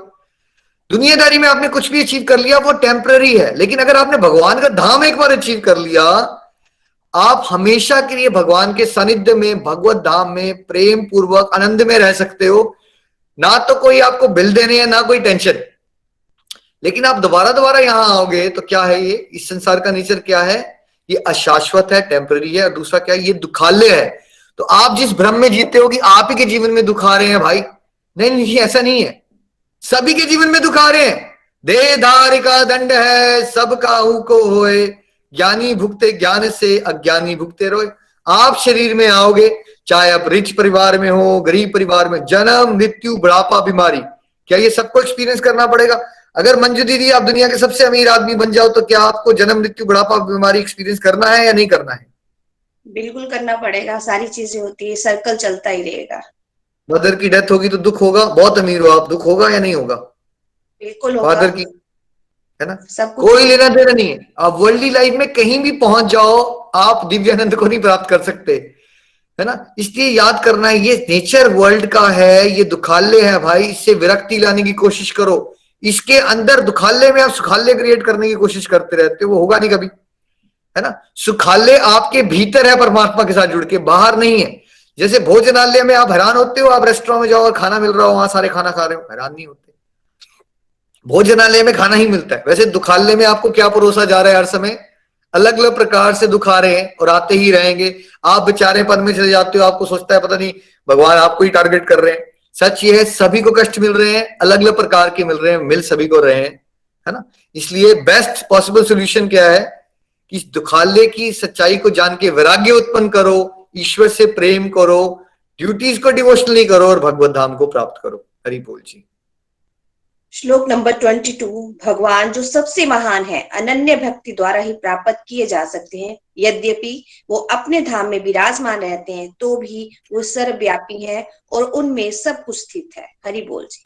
दुनियादारी में आपने कुछ भी अचीव कर लिया वो टेम्पररी है, लेकिन अगर आपने भगवान का धाम एक बार अचीव कर लिया, आप हमेशा के लिए भगवान के सानिध्य में, भगवत धाम में प्रेम पूर्वक आनंद में रह सकते हो। ना तो कोई आपको बिल देने है, ना कोई टेंशन। लेकिन आप दोबारा दोबारा यहां आओगे तो क्या है, ये इस संसार का नेचर क्या है? ये अशाश्वत है, टेम्पररी है। और दूसरा क्या है, ये दुखालय है। तो आप जिस भ्रम में जीते हो कि आप ही के जीवन में दुख आ रहे हैं, भाई नहीं नहीं, ऐसा नहीं है। सभी के जीवन में दुख आ रहे हैं। देहधारी का दंड है, सब काहू को होए, ज्ञानी भुगते ज्ञान से, अज्ञानी भुगते रोए। आप शरीर में आओगे, चाहे आप रिच परिवार में हो, गरीब परिवार में, जन्म मृत्यु बुढ़ापा बीमारी, क्या ये सबको एक्सपीरियंस करना पड़ेगा? अगर मंजू दीदी आप दुनिया के सबसे अमीर आदमी बन जाओ, तो क्या आपको जन्म मृत्यु बुढ़ापा बीमारी एक्सपीरियंस करना है या नहीं करना है? बिल्कुल करना पड़ेगा, सारी चीजें होती है, सर्कल चलता ही रहेगा। मदर की डेथ होगी तो दुख होगा, बहुत अमीर हो आप, दुख होगा या नहीं होगा? बिल्कुल होगा। फादर की, है ना? सब कुछ कोई लेना देना नहीं है। आप वर्ल्डली लाइफ में कहीं भी पहुंच जाओ, आप दिव्यानंद को नहीं प्राप्त कर सकते, है ना? इसलिए याद करना है, ये नेचर वर्ल्ड का है, ये दुखालय है भाई। इससे विरक्ति लाने की कोशिश करो। इसके अंदर दुखालय में आप सुखालय क्रिएट करने की कोशिश करते रहते हो, वो होगा नहीं कभी, है ना? सुखालय आपके भीतर है, परमात्मा के साथ जुड़ के, बाहर नहीं है। जैसे भोजनालय में आप हैरान होते हो, आप रेस्टोरेंट में जाओ और खाना मिल रहा हो, वहां सारे खाना खा रहे हो, हैरान नहीं होते। भोजनालय में खाना ही मिलता है। वैसे दुखालय में आपको क्या परोसा जा रहा है? हर समय अलग अलग प्रकार से दुख आ रहे हैं और आते ही रहेंगे। आप बेचारेपन में चले जाते हो, आपको सोचता है पता नहीं भगवान आपको ही टारगेट कर रहे हैं। सच ये है, सभी को कष्ट मिल रहे हैं, अलग अलग प्रकार के मिल रहे हैं, मिल सभी को रहे हैं, है ना? इसलिए बेस्ट पॉसिबल सोल्यूशन क्या है कि दुखालय की सच्चाई को जान के वैराग्य उत्पन्न करो, ईश्वर से प्रेम करो, ड्यूटीज को डिवोशनली करो और भगवत धाम को प्राप्त करो। हरि बोल जी। श्लोक नंबर 22। भगवान जो सबसे महान है, अनन्य भक्ति द्वारा ही प्राप्त किए जा सकते हैं। यद्यपि वो अपने धाम में विराजमान रहते हैं, तो भी वो सर्वव्यापी हैं और उनमें सब कुछ स्थित है। हरि बोल जी।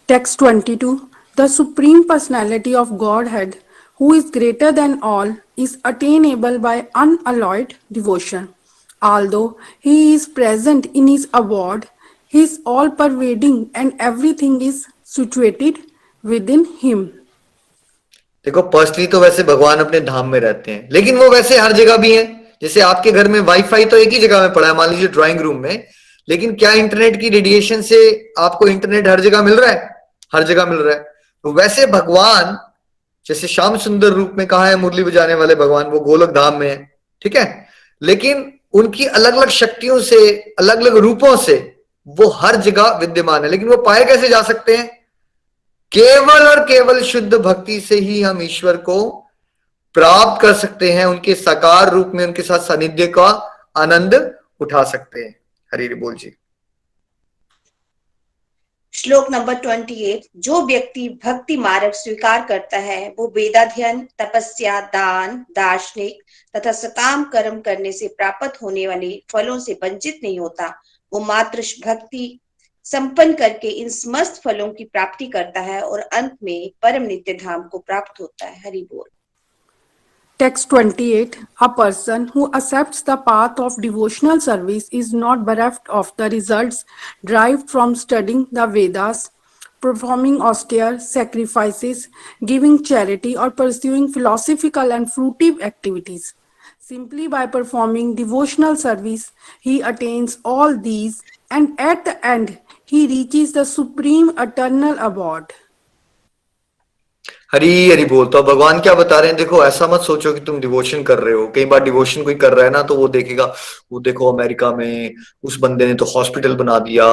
Text 22. The Supreme Personality of Godhead, who is greater than all, is attainable by unalloyed devotion. Although he is present in his abode, he is all-pervading and everything is situated within him. देखो, personally तो वैसे भगवान अपने धाम में रहते हैं, लेकिन वो वैसे हर जगह भी हैं। जैसे आपके घर में वाईफाई तो एक ही जगह में पड़ा है, मान लीजिए ड्राइंग रूम में, लेकिन क्या इंटरनेट की रेडिएशन से आपको इंटरनेट हर जगह मिल रहा है? हर जगह मिल रहा है। तो वैसे भगवान जैसे श्याम सुंदर रूप में कहा है मुरली बजाने वाले भगवान, वो गोलक धाम में है, ठीक है, लेकिन उनकी अलग अलग शक्तियों से, अलग अलग रूपों से वो हर जगह विद्यमान है। लेकिन वो पाए कैसे जा सकते हैं? केवल और केवल शुद्ध भक्ति से ही हम ईश्वर को प्राप्त कर सकते हैं, उनके साकार रूप में उनके साथ सानिध्य का आनंद उठा सकते हैं। हरि हरि बोल जी। श्लोक नंबर 28, जो व्यक्ति भक्ति मार्ग स्वीकार करता है वो वेदाध्ययन, तपस्या, दान, दार्शनिक तथा सकाम कर्म करने से प्राप्त होने वाले फलों से वंचित नहीं होता। वो मात्र भक्ति संपन्न करके इन समस्त फलों की प्राप्ति करता है और अंत में परम नित्य धाम को प्राप्त होता है। हरि बोल। Text 28. A person who accepts the path of devotional service is not bereft of the results derived from studying the Vedas, performing austere sacrifices, giving charity, or pursuing philosophical and fruitive activities. Simply by performing devotional service, he attains all these, and at the end, he reaches the supreme eternal abode. हरी हरी बोल। तो भगवान क्या बता रहे हैं? देखो, ऐसा मत सोचो कि तुम डिवोशन कर रहे हो। कई बार डिवोशन कोई कर रहा है ना, तो वो देखेगा, वो देखो अमेरिका में उस बंदे ने तो हॉस्पिटल बना दिया,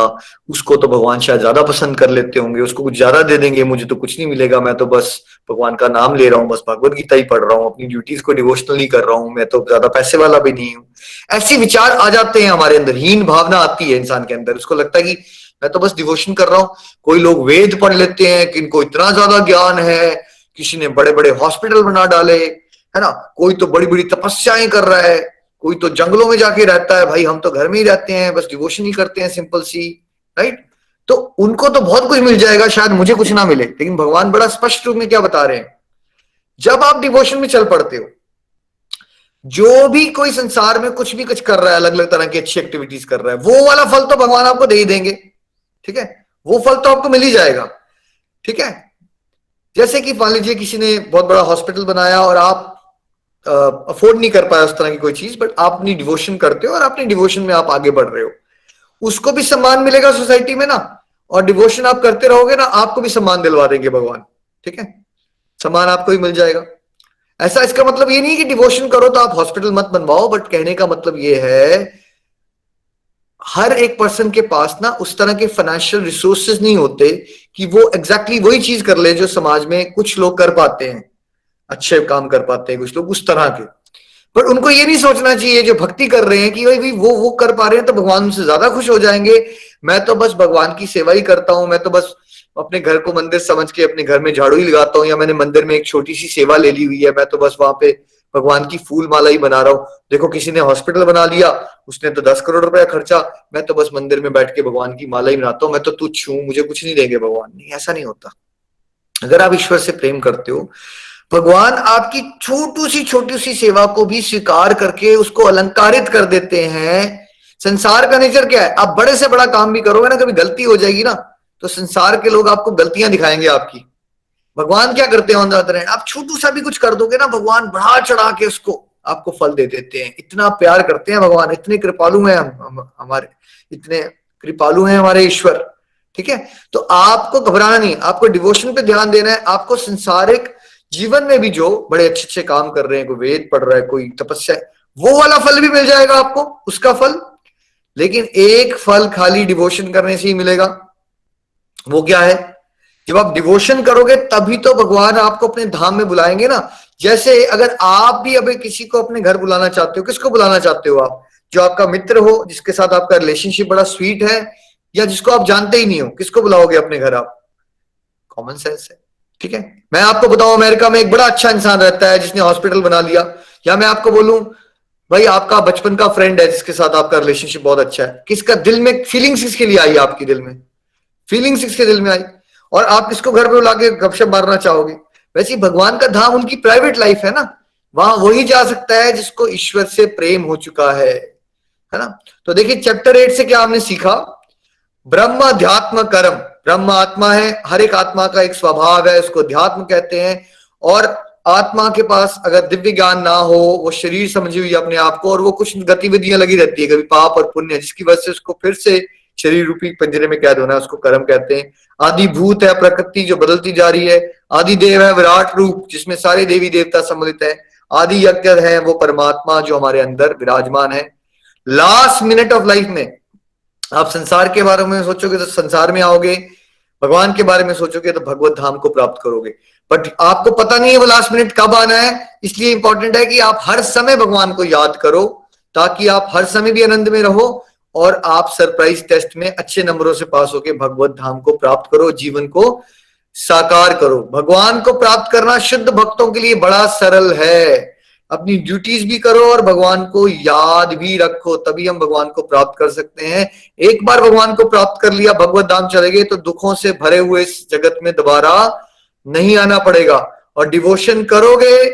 उसको तो भगवान शायद ज्यादा पसंद कर लेते होंगे, उसको कुछ ज्यादा दे देंगे, मुझे तो कुछ नहीं मिलेगा, मैं तो बस भगवान का नाम ले रहा हूँ, बस भगवत गीता ही पढ़ रहा हूँ, अपनी ड्यूटीज को डिवोशनली कर रहा हूँ, मैं तो ज्यादा पैसे वाला भी नहीं हूँ। ऐसे विचार आ जाते हैं हमारे अंदर, हीन भावना आती है इंसान के अंदर, उसको लगता है कि मैं तो बस डिवोशन कर रहा हूँ। कोई लोग वेद पढ़ लेते हैं कि इनको इतना ज्यादा ज्ञान है, किसी ने बड़े बड़े हॉस्पिटल बना डाले, है ना, कोई तो बड़ी बड़ी तपस्याएं कर रहा है, कोई तो जंगलों में जाके रहता है, भाई हम तो घर में ही रहते हैं, बस डिवोशन ही करते हैं, सिंपल सी, राइट। तो उनको तो बहुत कुछ मिल जाएगा, शायद मुझे कुछ ना मिले। लेकिन भगवान बड़ा स्पष्ट रूप में क्या बता रहे हैं? जब आप डिवोशन में चल पड़ते हो, जो भी कोई संसार में कुछ भी कुछ कर रहा है, अलग अलग तरह की अच्छी एक्टिविटीज कर रहा है, वो वाला फल तो भगवान आपको दे ही देंगे, ठीक है, वो फल तो आपको मिल ही जाएगा, ठीक है। जैसे कि मान लीजिए किसी ने बहुत बड़ा हॉस्पिटल बनाया और आप अफोर्ड नहीं कर पाया उस तरह की कोई चीज, बट आप अपनी डिवोशन करते हो और अपनी डिवोशन में आप आगे बढ़ रहे हो, उसको भी सम्मान मिलेगा सोसाइटी में ना, और डिवोशन आप करते रहोगे ना, आपको भी सम्मान दिलवा देंगे भगवान, ठीक है, सम्मान आपको भी मिल जाएगा। ऐसा इसका मतलब ये नहीं कि डिवोशन करो तो आप हॉस्पिटल मत बनवाओ, बट कहने का मतलब ये है हर एक पर्सन के पास ना उस तरह के फाइनेंशियल रिसोर्सेज नहीं होते कि वो एग्जैक्टली वही चीज कर ले जो समाज में कुछ लोग कर पाते हैं, अच्छे काम कर पाते हैं कुछ लोग उस तरह के। पर उनको ये नहीं सोचना चाहिए जो भक्ति कर रहे हैं कि भाई वो कर पा रहे हैं तो भगवान उनसे ज्यादा खुश हो जाएंगे, मैं तो बस भगवान की सेवा ही करता हूं, मैं तो बस अपने घर को मंदिर समझ के अपने घर में झाड़ू ही लगाता हूँ, या मैंने मंदिर में एक छोटी सी सेवा ले ली हुई है, मैं तो बस वहां पे भगवान की फूल माला ही बना रहा हूँ। देखो किसी ने हॉस्पिटल बना लिया, उसने तो 10 करोड़ रुपया खर्चा, मैं तो बस मंदिर में बैठ के भगवान की माला ही बनाता हूँ, मैं तो तुच्छ हूँ, मुझे कुछ नहीं देंगे भगवान। नहीं, ऐसा नहीं होता। अगर आप ईश्वर से प्रेम करते हो, भगवान आपकी छोटी सी सेवा को भी स्वीकार करके उसको अलंकारित कर देते हैं। संसार का नेचर क्या है? आप बड़े से बड़ा काम भी करोगे ना, कभी गलती हो जाएगी ना, तो संसार के लोग आपको गलतियां दिखाएंगे आपकी। भगवान क्या करते हैं ऑन द अदर हैंड, आप छोटू सा भी कुछ कर दोगे ना, भगवान बढ़ा चढ़ा के उसको आपको फल दे देते हैं। इतना प्यार करते हैं भगवान, इतने कृपालु हैं हमारे, इतने कृपालु हैं हमारे ईश्वर, ठीक है। तो आपको घबराना नहीं, आपको डिवोशन पे ध्यान देना है। आपको संसारिक जीवन में भी जो बड़े अच्छे अच्छे काम कर रहे हैं, कोई वेद पढ़ रहा है, कोई तपस्या, वो वाला फल भी मिल जाएगा आपको, उसका फल। लेकिन एक फल खाली डिवोशन करने से ही मिलेगा। वो क्या है? जब आप डिवोशन करोगे तभी तो भगवान आपको अपने धाम में बुलाएंगे ना। जैसे अगर आप भी अभी किसी को अपने घर बुलाना चाहते हो, किसको बुलाना चाहते हो आप? जो आपका मित्र हो, जिसके साथ आपका रिलेशनशिप बड़ा स्वीट है, या जिसको आप जानते ही नहीं हो, किसको बुलाओगे अपने घर आप? कॉमन सेंस है, ठीक है। मैं आपको बताऊं, अमेरिका में एक बड़ा अच्छा इंसान रहता है जिसने हॉस्पिटल बना लिया, या मैं आपको बोलूं भाई आपका बचपन का फ्रेंड है जिसके साथ आपका रिलेशनशिप बहुत अच्छा है, किसका दिल में फीलिंग्स किसके लिए आई? आपके दिल में फीलिंग्स किसके दिल में आई? और आप किसको घर पे बुला के गपशप मारना चाहोगे? वैसे भगवान का धाम उनकी प्राइवेट लाइफ है ना, वहां वही जा सकता है जिसको ईश्वर से प्रेम हो चुका है ना। तो देखिए चैप्टर 8 से क्या हमने सीखा? ब्रह्म अध्यात्म कर्म। ब्रह्म आत्मा है, हर एक आत्मा का एक स्वभाव है, उसको अध्यात्म कहते हैं। और आत्मा के पास अगर दिव्य ज्ञान ना हो, वो शरीर समझी हुई अपने आप को, और वो कुछ गतिविधियां लगी रहती है, कभी पाप और पुण्य, जिसकी वजह से उसको फिर से शरीर रूपी पिंजरे में कैद होना है, उसको कर्म कहते हैं। आदि भूत है प्रकृति जो बदलती जा रही है। आदि देव है विराट रूप जिसमें सारे देवी देवता सम्मिलित है। आदि यज्ञ है वो परमात्मा जो हमारे अंदर विराजमान है। लास्ट मिनट ऑफ लाइफ में आप संसार के बारे में सोचोगे तो संसार में आओगे, भगवान के बारे में सोचोगे तो भगवत धाम को प्राप्त करोगे। बट आपको पता नहीं है वो लास्ट मिनट कब आना है, इसलिए इंपॉर्टेंट है कि आप हर समय भगवान को याद करो, ताकि आप हर समय भी आनंद में रहो और आप सरप्राइज टेस्ट में अच्छे नंबरों से पास होकर भगवत धाम को प्राप्त करो, जीवन को साकार करो। भगवान को प्राप्त करना शुद्ध भक्तों के लिए बड़ा सरल है। अपनी ड्यूटीज भी करो और भगवान को याद भी रखो, तभी हम भगवान को प्राप्त कर सकते हैं। एक बार भगवान को प्राप्त कर लिया, भगवत धाम चले गए, तो दुखों से भरे हुए इस जगत में दोबारा नहीं आना पड़ेगा। और डिवोशन करोगे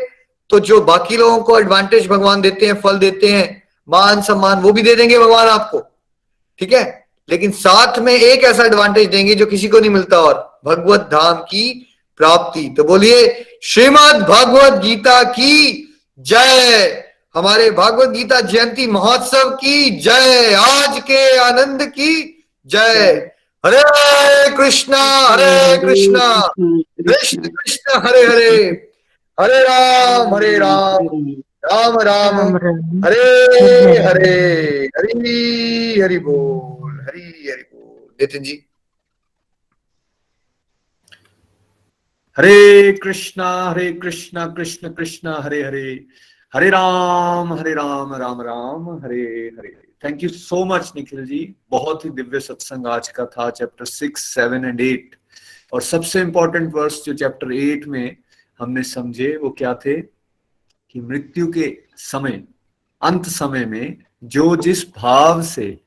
तो जो बाकी लोगों को एडवांटेज भगवान देते हैं, फल देते हैं, मान सम्मान, वो भी दे देंगे भगवान आपको, ठीक है। लेकिन साथ में एक ऐसा एडवांटेज देंगे जो किसी को नहीं मिलता, और भगवत धाम की प्राप्ति। तो बोलिए श्रीमद् भगवत गीता की जय। हमारे भागवत गीता जयंती महोत्सव की जय। आज के आनंद की जय। हरे कृष्णा कृष्ण कृष्ण हरे हरे, हरे राम राम राम हरे हरे, हरि हरि बोल, हरि हरि बोल। Nitin ji. Hare Krishna Krishna Krishna Hare Hare, Hare Ram Ram Ram Hare Hare. Thank you so much Nikhil ji, बहुत ही दिव्य सत्संग आज का था, चैप्टर 6, 7 and 8। और सबसे इंपॉर्टेंट वर्स जो चैप्टर 8 में हमने समझे वो क्या थे कि मृत्यु के समय, अंत समय में जो जिस भाव से,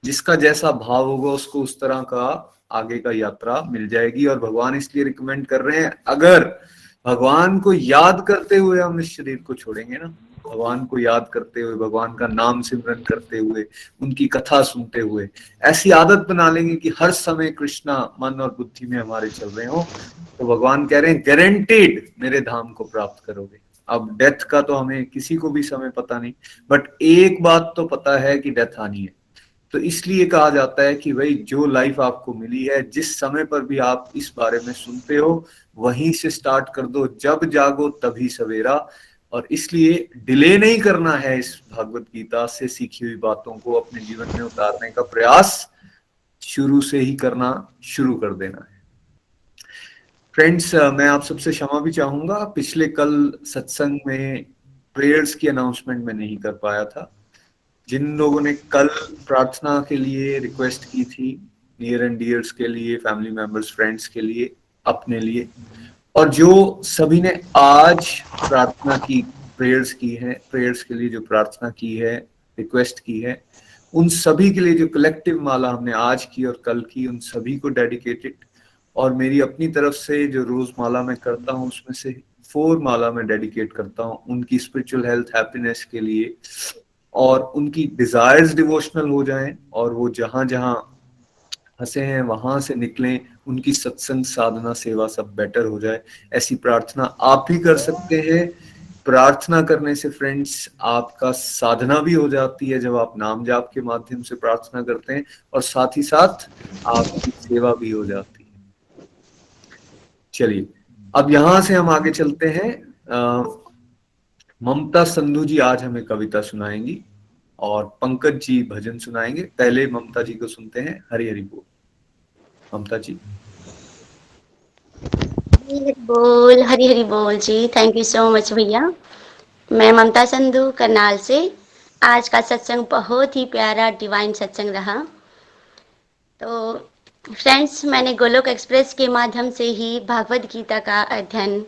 जिसका जैसा भाव होगा उसको उस तरह का आगे का यात्रा मिल जाएगी। और भगवान इसलिए रिकमेंड कर रहे हैं, अगर भगवान को याद करते हुए हम इस शरीर को छोड़ेंगे ना, भगवान को याद करते हुए, भगवान का नाम सिमरन करते हुए, उनकी कथा सुनते हुए, ऐसी आदत बना लेंगे कि हर समय कृष्णा मन और बुद्धि में हमारे चल रहे हो, तो भगवान कह रहे हैं गारंटीड मेरे धाम को प्राप्त करोगे। अब डेथ का तो हमें किसी को भी समय पता नहीं, बट एक बात तो पता है कि डेथ आनी है। तो इसलिए कहा जाता है कि भाई जो लाइफ आपको मिली है, जिस समय पर भी आप इस बारे में सुनते हो वहीं से स्टार्ट कर दो, जब जागो तभी सवेरा। और इसलिए डिले नहीं करना है, इस भागवत गीता से सीखी हुई बातों को अपने जीवन में उतारने का प्रयास शुरू से ही करना शुरू कर देना है। फ्रेंड्स, मैं आप सबसे क्षमा भी चाहूंगा, पिछले कल सत्संग में प्रेयर्स की अनाउंसमेंट में नहीं कर पाया था। जिन लोगों ने कल प्रार्थना के लिए रिक्वेस्ट की थी, नियर एंड डियर्स के लिए, फैमिली मेंबर्स, फ्रेंड्स के लिए, अपने लिए, और जो सभी ने आज प्रार्थना की, प्रेयर्स की है, प्रेयर्स के लिए जो प्रार्थना की है, रिक्वेस्ट की है, उन सभी के लिए जो कलेक्टिव माला हमने आज की और कल की, उन सभी को डेडिकेटेड। और मेरी अपनी तरफ से जो रोज माला मैं करता हूँ उसमें से 4 माला मैं डेडिकेट करता हूँ उनकी स्पिरिचुअल हेल्थ, हैप्पीनेस के लिए, और उनकी डिजायर्स डिवोशनल हो जाएं, और वो जहां जहां फंसे हैं वहां से निकलें, उनकी सत्संग, साधना, सेवा सब बेटर हो जाए। ऐसी प्रार्थना आप भी कर सकते हैं। प्रार्थना करने से फ्रेंड्स आपका साधना भी हो जाती है, जब आप नाम जाप के माध्यम से प्रार्थना करते हैं, और साथ ही साथ आपकी सेवा भी हो जाती है। चलिए अब यहां से हम आगे चलते हैं। ममता संधू जी आज हमें कविता सुनाएंगी और पंकज जी भजन सुनाएंगे। पहले ममता जी को सुनते हैं। हरि हरि बोल। ममता जी। हरी हरी बोल जी। थैंक यू सो मच भैया। मैं ममता संधू करनाल से। आज का सत्संग बहुत ही प्यारा डिवाइन सत्संग रहा। तो फ्रेंड्स, मैंने गोलोक एक्सप्रेस के माध्यम से ही भागवत गीता का अध्ययन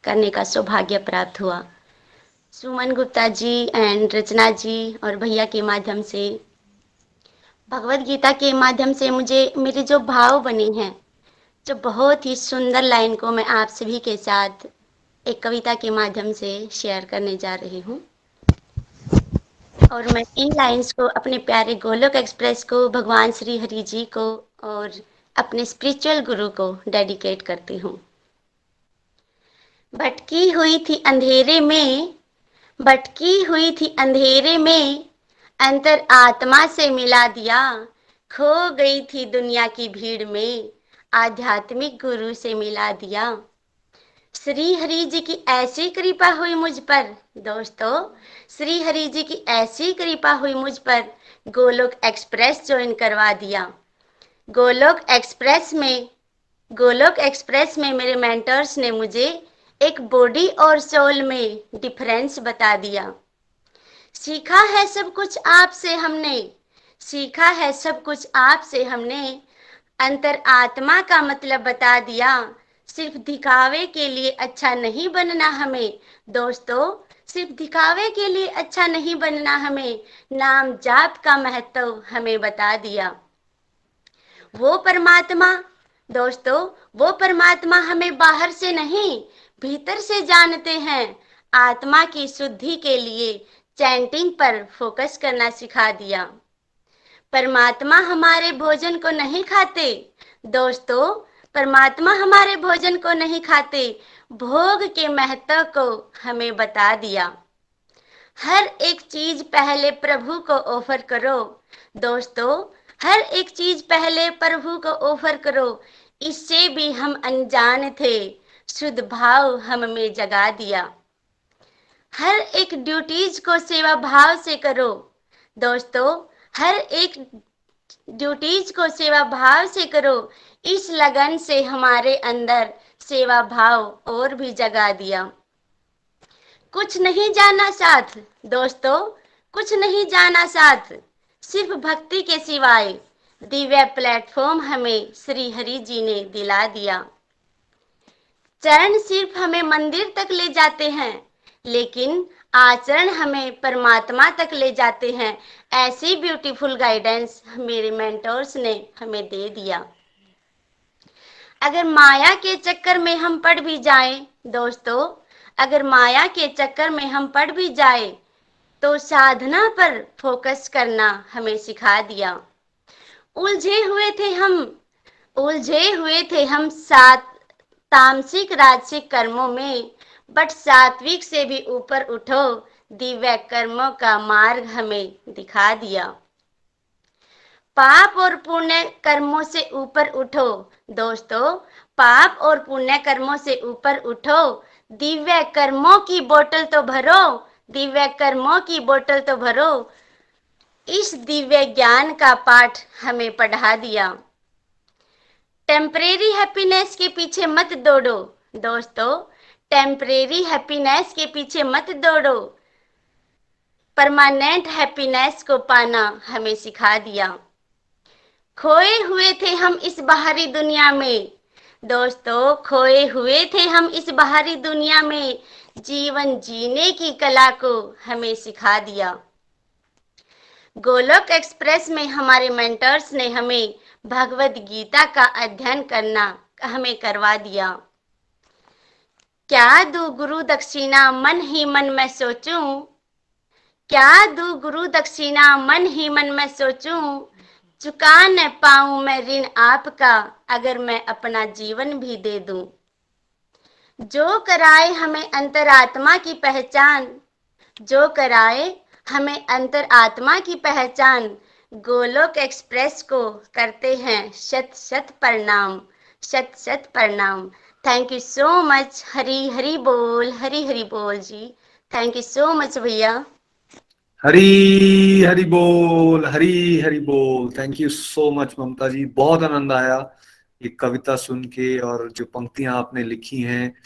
करने का सौभाग्य प्राप्त हुआ। सुमन गुप्ता जी एंड रचना जी और भैया के माध्यम से, भगवत गीता के माध्यम से मुझे मेरे जो भाव बने हैं, जो बहुत ही सुंदर लाइन को मैं आप सभी के साथ एक कविता के माध्यम से शेयर करने जा रही हूँ। और मैं इन लाइंस को अपने प्यारे गोलोक एक्सप्रेस को, भगवान श्री हरि जी को और अपने स्पिरिचुअल गुरु को डेडिकेट करती हूँ। भटकी हुई थी अंधेरे में, भटकी हुई थी अंधेरे में, अंतर आत्मा से मिला दिया। खो गई थी दुनिया की भीड़ में, आध्यात्मिक गुरु से मिला दिया। श्री हरि जी की ऐसी कृपा हुई मुझ पर दोस्तों, श्री हरि जी की ऐसी कृपा हुई मुझ पर, गोलोक एक्सप्रेस ज्वाइन करवा दिया। गोलोक एक्सप्रेस में मेरे मेंटर्स ने मुझे एक बॉडी और सोल में डिफरेंस बता दिया। सीखा है सब कुछ आपसे हमने, सीखा है सब कुछ आपसे हमने, अंतर आत्मा का मतलब बता दिया। सिर्फ दिखावे के लिए अच्छा नहीं बनना हमें दोस्तों, सिर्फ दिखावे के लिए अच्छा नहीं बनना हमें, नाम जाप का महत्व हमें बता दिया। वो परमात्मा दोस्तों, वो परमात्मा हमें बाहर से नहीं भीतर से जानते हैं। आत्मा की शुद्धि के लिए चैंटिंग पर फोकस करना सिखा दिया। परमात्मा हमारे भोजन को नहीं खाते दोस्तों, परमात्मा हमारे भोजन को नहीं खाते, भोग के महत्व को हमें बता दिया। हर एक चीज पहले प्रभु को ऑफर करो दोस्तों, हर एक चीज पहले प्रभु को ऑफर करो। इससे भी हम अनजान थे, शुद्ध भाव हम में जगा दिया। हर एक ड्यूटीज को सेवा भाव से करो दोस्तों, हर एक ड्यूटीज को सेवा भाव से करो। इस लगन से हमारे अंदर सेवा भाव और भी जगा दिया। कुछ नहीं जाना साथ दोस्तों, कुछ नहीं जाना साथ, सिर्फ भक्ति के सिवाय दिव्य प्लेटफॉर्म हमें श्री हरि जी ने दिला दिया। चरण सिर्फ हमें मंदिर तक ले जाते हैं, लेकिन आचरण हमें परमात्मा तक ले जाते हैं। ऐसी ब्यूटीफुल गाइडेंस मेरे मेंटर्स ने हमें दे दिया। अगर माया के चक्कर में हम पड़ भी जाएं दोस्तों, अगर माया के चक्कर में हम पड़ भी जाए तो साधना पर फोकस करना हमें सिखा दिया। उलझे हुए थे हम सात तामसिक राजसिक कर्मों में, बट सात्विक से भी ऊपर उठो, दिव्य कर्मों का मार्ग हमें दिखा दिया। पाप और पुण्य कर्मों से ऊपर उठो दोस्तों, पाप और पुण्य कर्मों से ऊपर उठो, दिव्य कर्मों की बोतल तो भरो, दिव्य कर्मों की बोतल तो भरो। इस दिव्य ज्ञान का पाठ हमें पढ़ा दिया। टेम्परेरी हैप्पीनेस के पीछे मत दौड़ो दोस्तों, टेम्परेरी हैप्पीनेस के पीछे मत दौड़ो, परमानेंट हैप्पीनेस को पाना हमें सिखा दिया। खोए हुए थे हम इस बाहरी दुनिया में दोस्तों, खोए हुए थे हम इस बाहरी दुनिया में, जीवन जीने की कला को हमें सिखा दिया। गोलोक एक्सप्रेस में हमारे मेंटर्स ने हमें भगवत गीता का अध्ययन करना हमें करवा दिया। क्या दूं गुरु दक्षिणा मन ही मन में सोचूं, क्या दूं गुरु दक्षिणा मन ही मन में सोचूं, चुका न पाऊं मैं ऋण आपका, अगर मैं अपना जीवन भी दे दूं। जो कराए हमें अंतरात्मा की पहचान, जो कराए हमें अंतरात्मा की पहचान, गोलोक एक्सप्रेस को करते हैं शत शत प्रणाम, शत शत प्रणाम। Thank you so much. Hari Hari बोल, हरी हरी बोल जी। थैंक यू सो मच भैया। हरी हरी बोल, हरी हरी बोल। Thank you so much Mamta ji, बहुत आनंद आया ये कविता सुन के, और जो पंक्तियां आपने लिखी हैं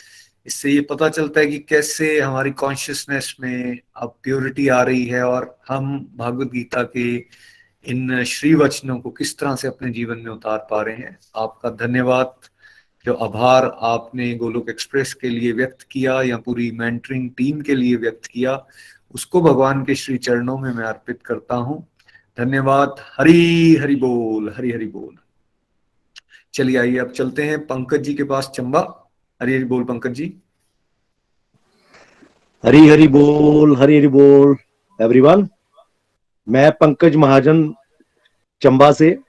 इससे ये पता चलता है कि कैसे हमारी कॉन्शियसनेस में अब प्योरिटी आ रही है और हम भगवत गीता के इन श्री वचनों को किस तरह से अपने जीवन में उतार पा रहे हैं। आपका धन्यवाद। जो आभार आपने गोलोक एक्सप्रेस के लिए व्यक्त किया या पूरी मेंटरिंग टीम के लिए व्यक्त किया, उसको भगवान के श्री चरणों में मैं अर्पित करता हूं। धन्यवाद। हरी हरि बोल, हरी हरि बोल। चलिए आइए अब चलते हैं पंकज जी के पास। चंबा, हरी हरि बोल पंकज जी। हरी हरि बोल, हरी हरि बोल एवरीवन। मैं पंकज महाजन चंबा से।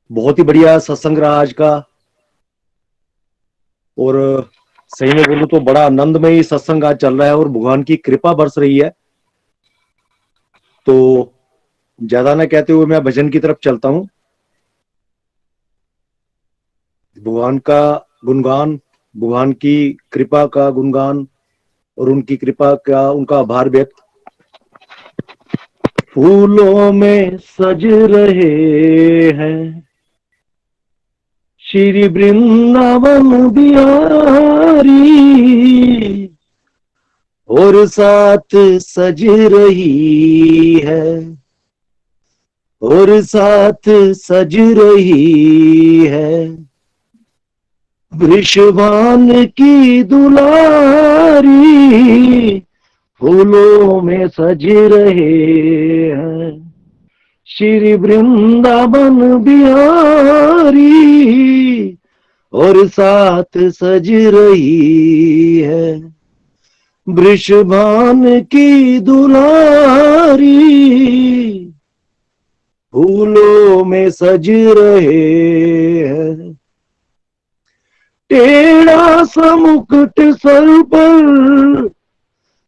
बहुत ही बढ़िया सत्संग रहा आज का, और सही में बोलूं तो बड़ा आनंदमय सत्संग आज चल रहा है और भगवान की कृपा बरस रही है। तो ज्यादा ना कहते हुए मैं भजन की तरफ चलता हूं। भगवान का गुणगान, भगवान की कृपा का गुणगान और उनकी कृपा का उनका आभार व्यक्त। फूलों में सज रहे हैं श्री वृंदावन बिहारी, और साथ सज रही है, और साथ सज रही है वृषभान की दुलारी। फूलों में सज रहे हैं श्री वृंदावन बिहारी, और साथ सज रही है वृषभान की दुलारी। फूलों में सज रहे हैं, टेढ़ा सा मुकुट सर पर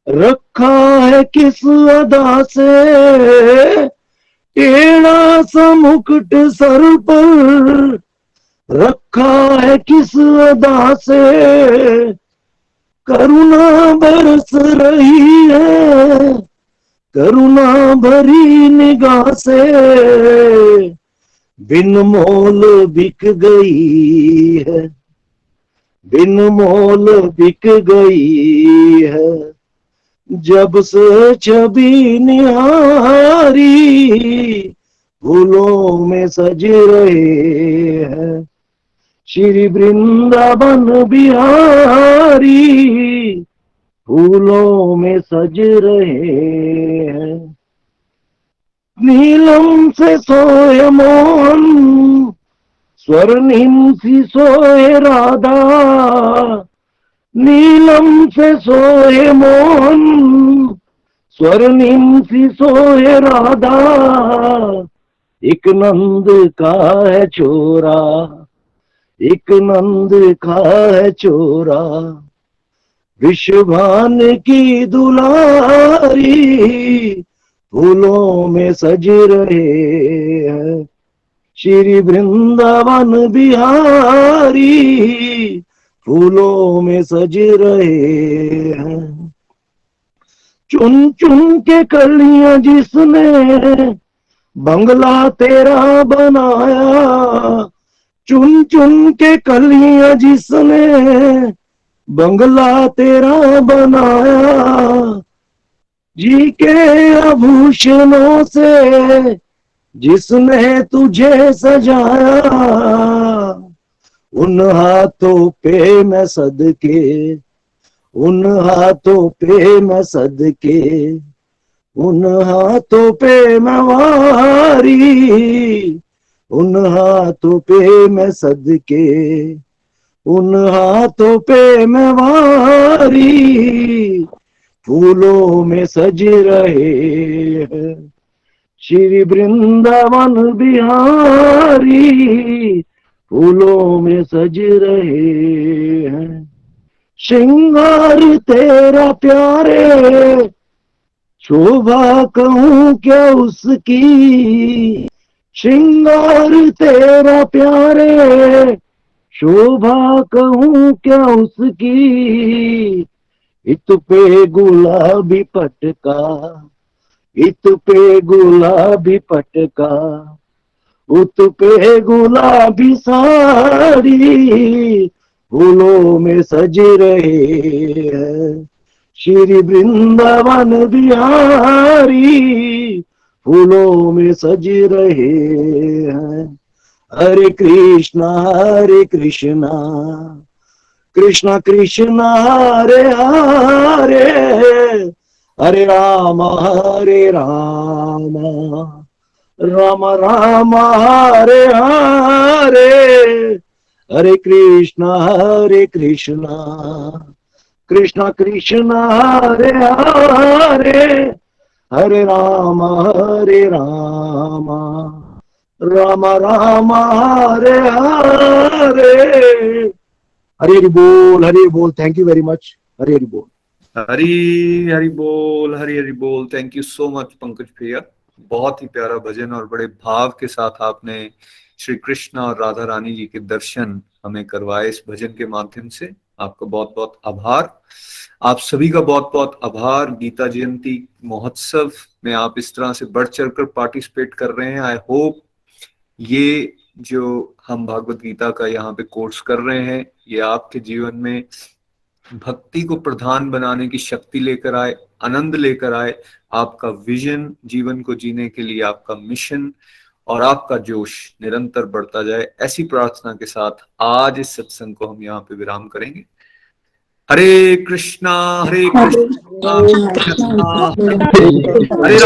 रखा है किस अदा से, टेढ़ा सा मुकुट सर पर रखा है किस अदा से। करुणा बरस रही है करुणा भरी निगाह से, बिन मोल बिक गई है, बिन मोल बिक गई है जब से छवि निहारी। फूलों में सज रहे हैं श्री वृंदावन बिहारी, फूलों में सज रहे हैं। नीलम से सोए मोहन, स्वर्णिम सी सोए राधा, नीलम से सोए मोहन, स्वर्णिम सी सोए राधा। एक नंद का है छोरा, एक नंद का है छोरा, विश्वभान की दुलारी। फूलों में सज रहे हैं श्री वृंदावन बिहारी, फूलों में सज रहे हैं। चुन चुन के कलियां जिसने बंगला तेरा बनाया, चुन चुन के कलियां जिसने बंगला तेरा बनाया। जी के आभूषणों से जिसने तुझे सजाया, उन हाथों पे मैं सदके, उन हाथों पे मैं सदके, उन हाथों पे मैं वारी, उन हाथों पे मैं सदके, उन हाथों पे मैं वारी। फूलों में सज रहे हैं श्री वृंदावन बिहारी, फूलों में सज रहे हैं। श्रृंगार तेरा प्यारे, शोभा कहूँ क्या उसकी, श्रृंगार तेरा प्यारे, शोभा कहूँ क्या उसकी। इत पे गुलाबी पटका, इत पे गुलाबी पटका, उत पे गुलाबी साड़ी। फूलों में सज रहे हैं श्री वृंदावन बिहारी, फूलों में सज रहे हैं। हरे कृष्णा कृष्णा कृष्णा हरे हरे, हरे राम राम राम हरे हरे। हरे कृष्णा कृष्णा कृष्णा हरे हरे, हरे राम राम राम हरे हरे। हरे हरि बोल, हरे हरि बोल। Thank you very much. Hare Hari बोल। हरी हरि बोल, हरी हरि बोल। Thank you so much Pankaj भैया, बहुत ही प्यारा भजन और बड़े भाव के साथ आपने श्री कृष्ण और राधा रानी जी के दर्शन हमें करवाए इस भजन के माध्यम से। आपका बहुत बहुत आभार। आप सभी का बहुत बहुत आभार। गीता जयंती महोत्सव में आप इस तरह से बढ़ चढ़कर पार्टिसिपेट कर रहे हैं। आई होप ये जो हम भागवत गीता का यहाँ पे कोर्स कर रहे हैं, ये आपके जीवन में भक्ति को प्रधान बनाने की शक्ति लेकर आए, आनंद लेकर आए, आपका विजन जीवन को जीने के लिए, आपका मिशन और आपका जोश निरंतर बढ़ता जाए। ऐसी प्रार्थना के साथ आज इस सत्संग को हम यहाँ पे विराम करेंगे। हरे कृष्णा कृष्णा हरे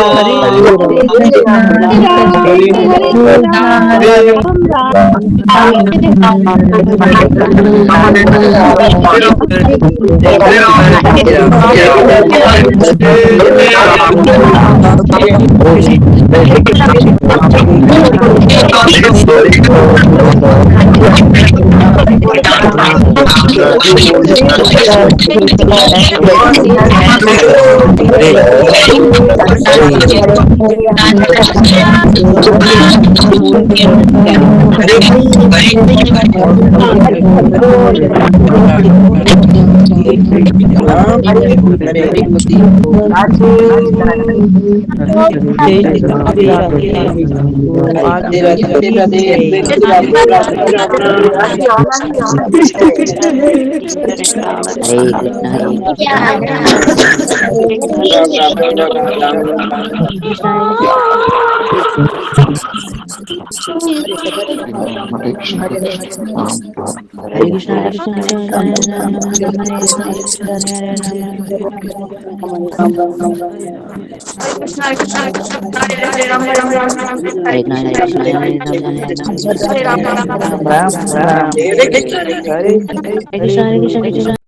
Hare Krishna, Hare Krishna,